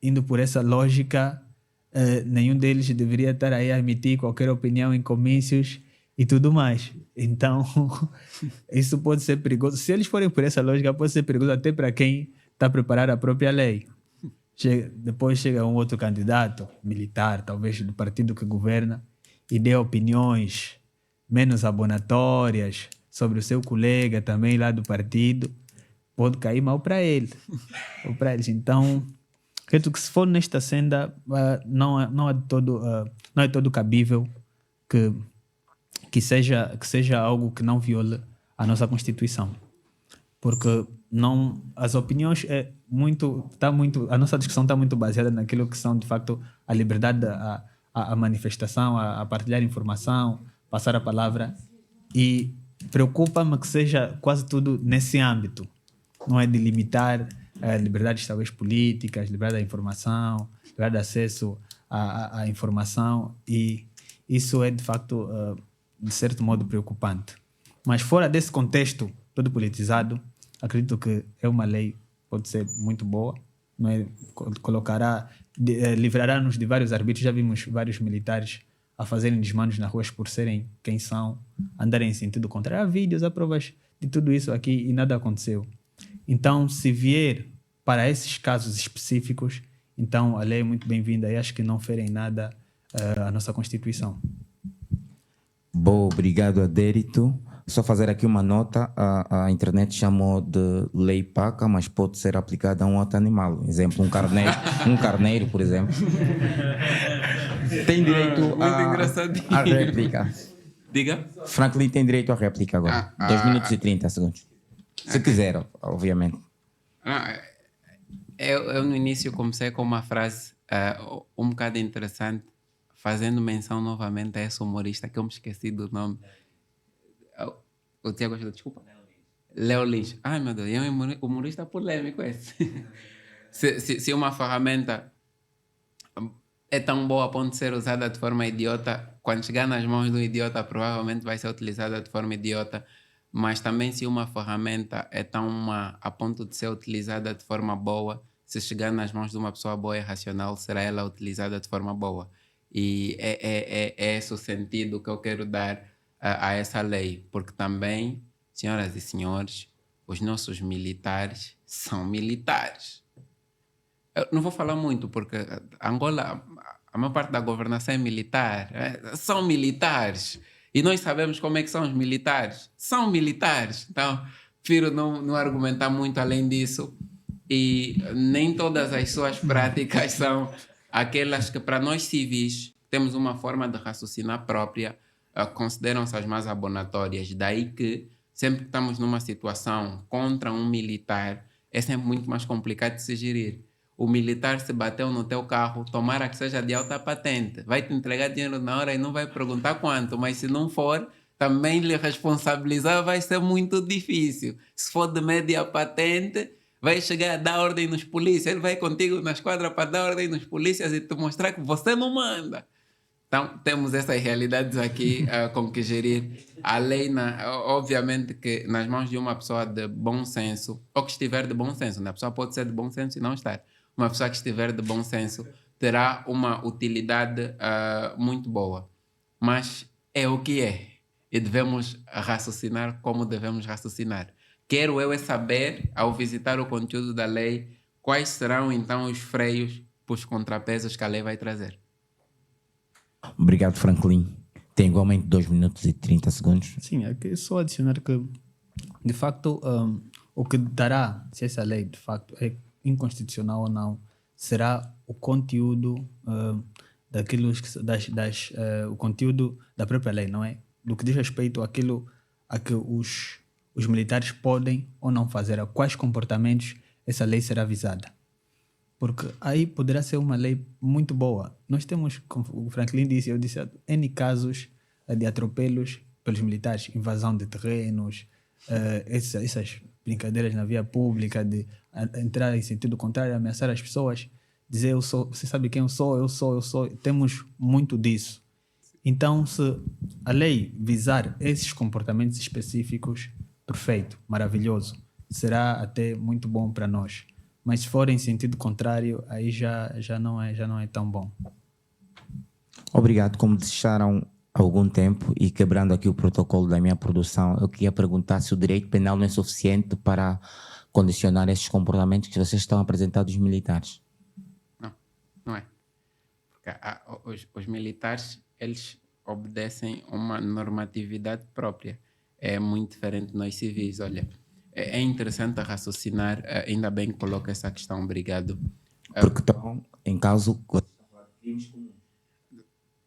indo por essa lógica, nenhum deles deveria estar aí a emitir qualquer opinião em comícios e tudo mais. Então, isso pode ser perigoso. Se eles forem por essa lógica, pode ser perigoso até para quem está a preparar a própria lei. Depois chega um outro candidato militar, talvez do partido que governa, e dê opiniões menos abonatórias sobre o seu colega também lá do partido, pode cair mal para ele. Ou para eles. Então, acredito que se for nesta senda, não é todo cabível que seja algo que não viole a nossa Constituição. porque não, as opiniões a nossa discussão está muito baseada naquilo que são de facto a liberdade, a manifestação, a partilhar informação, passar a palavra, e preocupa-me que seja quase tudo nesse âmbito, não é de limitar liberdades talvez políticas, liberdade da informação, liberdade de acesso à informação, e isso é de facto de certo modo preocupante. Mas fora desse contexto todo politizado, acredito que é uma lei que pode ser muito boa, não é? Livrará-nos de vários arbítrios. Já vimos vários militares a fazerem desmandos nas ruas por serem quem são, andarem em sentido contrário. Há vídeos, há provas de tudo isso aqui e nada aconteceu. Então, se vier para esses casos específicos, então a lei é muito bem-vinda e acho que não ferem nada a nossa Constituição. Bom, obrigado, Adérito. Só fazer aqui uma nota, a internet chamou de lei paca, mas pode ser aplicada a um outro animal. Exemplo, um carneiro, por exemplo. Tem direito à réplica. Diga. Franklin tem direito à réplica agora. 2 minutos e 30 segundos. Se quiser, obviamente. Eu no início comecei com uma frase um bocado interessante, fazendo menção novamente a esse humorista que eu me esqueci do nome. O Tiago, desculpa. Léo Lins. Ai, meu Deus, é um humorista polêmico esse. se uma ferramenta é tão boa a ponto de ser usada de forma idiota, quando chegar nas mãos do idiota, provavelmente vai ser utilizada de forma idiota. Mas também se uma ferramenta é tão má a ponto de ser utilizada de forma boa, se chegar nas mãos de uma pessoa boa e racional, será ela utilizada de forma boa. E é esse o sentido que eu quero dar a essa lei, porque também, senhoras e senhores, os nossos militares são militares. Eu não vou falar muito, porque Angola, a maior parte da governação é militar, são militares. E nós sabemos como é que são os militares. São militares. Então, prefiro não argumentar muito além disso. E nem todas as suas práticas são aquelas que, para nós civis, temos uma forma de raciocinar própria, consideram-se as mais abonatórias. Daí que, sempre que estamos numa situação contra um militar, é sempre muito mais complicado de se gerir. O militar se bateu no teu carro, tomara que seja de alta patente, vai te entregar dinheiro na hora e não vai perguntar quanto, mas se não for, também lhe responsabilizar vai ser muito difícil. Se for de média patente, vai chegar a dar ordem nos polícias, ele vai contigo na esquadra para dar ordem nos polícias e te mostrar que você não manda. Então, temos essas realidades aqui com que gerir. A lei, obviamente, que nas mãos de uma pessoa de bom senso, ou que estiver de bom senso, né? A pessoa pode ser de bom senso e não estar. Uma pessoa que estiver de bom senso terá uma utilidade muito boa. Mas é o que é. E devemos raciocinar como devemos raciocinar. Quero eu saber, ao visitar o conteúdo da lei, quais serão então os freios para os contrapesos que a lei vai trazer. Obrigado, Franklin. Tem igualmente 2 minutos e 30 segundos. Sim, é que só adicionar que, de facto, o que dará, se essa lei de facto é inconstitucional ou não, será o conteúdo o conteúdo da própria lei, não é? Do que diz respeito àquilo a que os militares podem ou não fazer, a quais comportamentos essa lei será visada. Porque aí poderá ser uma lei muito boa. Nós temos, como o Franklin disse, eu disse, N casos de atropelos pelos militares, invasão de terrenos, essas brincadeiras na via pública, de entrar em sentido contrário, ameaçar as pessoas, dizer eu sou, você sabe quem eu sou. Temos muito disso. Então, se a lei visar esses comportamentos específicos, perfeito, maravilhoso, será até muito bom para nós. Mas se for em sentido contrário, aí já não é tão bom. Obrigado. Como deixaram algum tempo e quebrando aqui o protocolo da minha produção, eu queria perguntar se o direito penal não é suficiente para condicionar esses comportamentos que vocês estão apresentando aos militares. Não é. Porque os militares, eles obedecem uma normatividade própria. É muito diferente de nós civis. Olha, é interessante raciocinar, ainda bem que coloca essa questão, obrigado. Porque estão em causa crimes comuns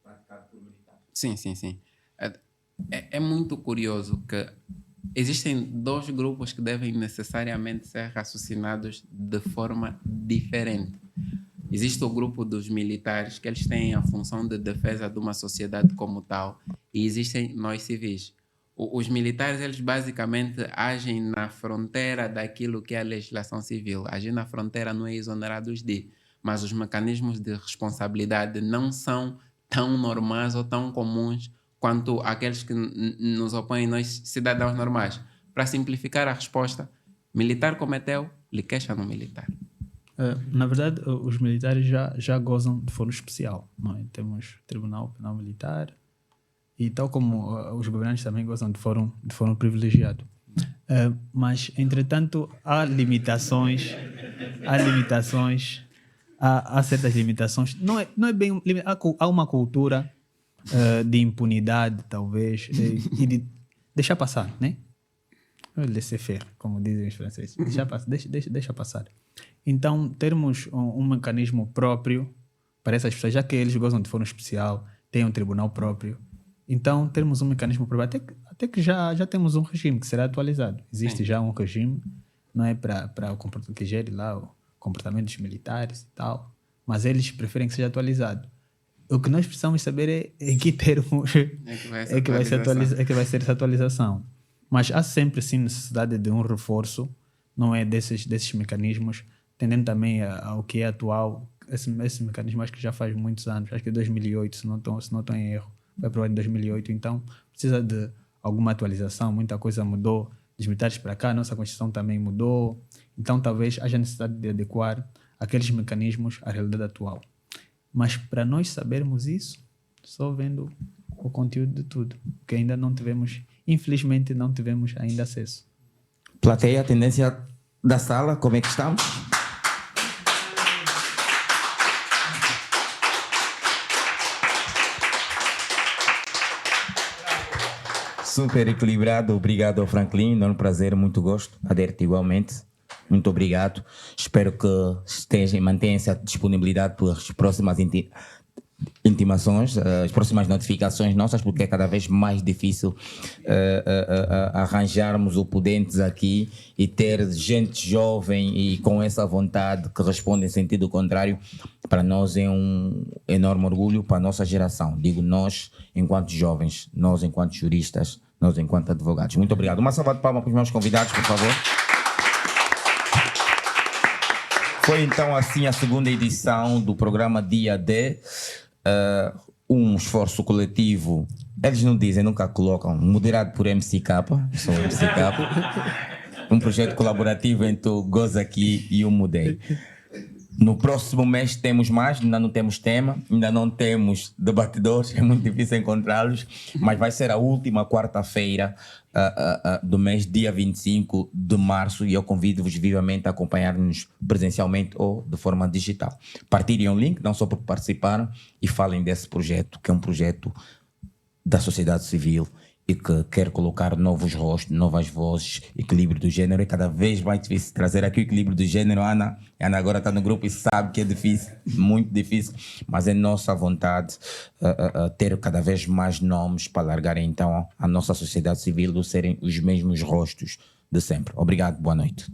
praticados por militares. Sim. É muito curioso que existem dois grupos que devem necessariamente ser raciocinados de forma diferente. Existe o grupo dos militares, que eles têm a função de defesa de uma sociedade como tal, e existem nós civis. Os militares, eles basicamente agem na fronteira daquilo que é a legislação civil. Agir na fronteira não é exonerados de, mas os mecanismos de responsabilidade não são tão normais ou tão comuns quanto aqueles que nos opõem nós, cidadãos normais. Para simplificar a resposta, militar cometeu, lhe queixa no militar. Na verdade, os militares já gozam de foro especial. Não é? Temos Tribunal Penal Militar e tal como os governantes também gozam de foro privilegiado. Mas, entretanto, há certas limitações. Não é bem... Há uma cultura de impunidade, talvez, e de deixar passar, né? Laissez-faire, como dizem os franceses. Deixa passar. Então, termos um mecanismo próprio para essas pessoas, já que eles gozam de foro especial, têm um tribunal próprio, então termos um mecanismo próprio, até que já temos um regime que será atualizado. Existe já um regime, não é para o comportamento que gere lá o comportamento dos militares e tal, mas eles preferem que seja atualizado. O que nós precisamos saber é em que termos é que vai ser essa atualização. Mas há sempre sim necessidade de um reforço, não é, desses mecanismos, tendendo também ao que é atual. Esse mecanismo acho que já faz muitos anos, acho que é 2008, se não estou em erro, foi aprovado em 2008, então precisa de alguma atualização, muita coisa mudou, dos militares para cá, a nossa Constituição também mudou, então talvez haja necessidade de adequar aqueles mecanismos à realidade atual. Mas para nós sabermos isso, só vendo o conteúdo de tudo, que ainda não tivemos, infelizmente não tivemos ainda acesso. Plateia, a tendência da sala, como é que estamos? Super equilibrado, obrigado ao Franklin, enorme prazer, muito gosto, Aderte igualmente, muito obrigado. Espero que mantenha-se a disponibilidade para as próximas intimações, as próximas notificações nossas, porque é cada vez mais difícil arranjarmos opudentes aqui e ter gente jovem e com essa vontade que responde em sentido contrário. Para nós é um enorme orgulho, para a nossa geração. Digo nós, enquanto jovens, nós enquanto juristas, nós enquanto advogados. Muito obrigado. Uma salva de palmas para os meus convidados, por favor. Foi então assim a segunda edição do programa Dia D. Um esforço coletivo, eles não dizem, nunca colocam, moderado por MCK, sou MCK, um projeto colaborativo entre o Goza Aqui e o Mudei. No próximo mês temos mais, ainda não temos tema, ainda não temos debatedores, é muito difícil encontrá-los, mas vai ser a última quarta-feira do mês, dia 25 de março, e eu convido-vos vivamente a acompanhar-nos presencialmente ou de forma digital. Partilhem o link, não só porque participaram, e falem desse projeto, que é um projeto da sociedade civil e que quer colocar novos rostos, novas vozes, equilíbrio do gênero. É cada vez mais difícil trazer aqui o equilíbrio do gênero. A Ana agora está no grupo e sabe que é difícil, muito difícil, mas é nossa vontade ter cada vez mais nomes para alargar então a nossa sociedade civil, de serem os mesmos rostos de sempre. Obrigado, boa noite.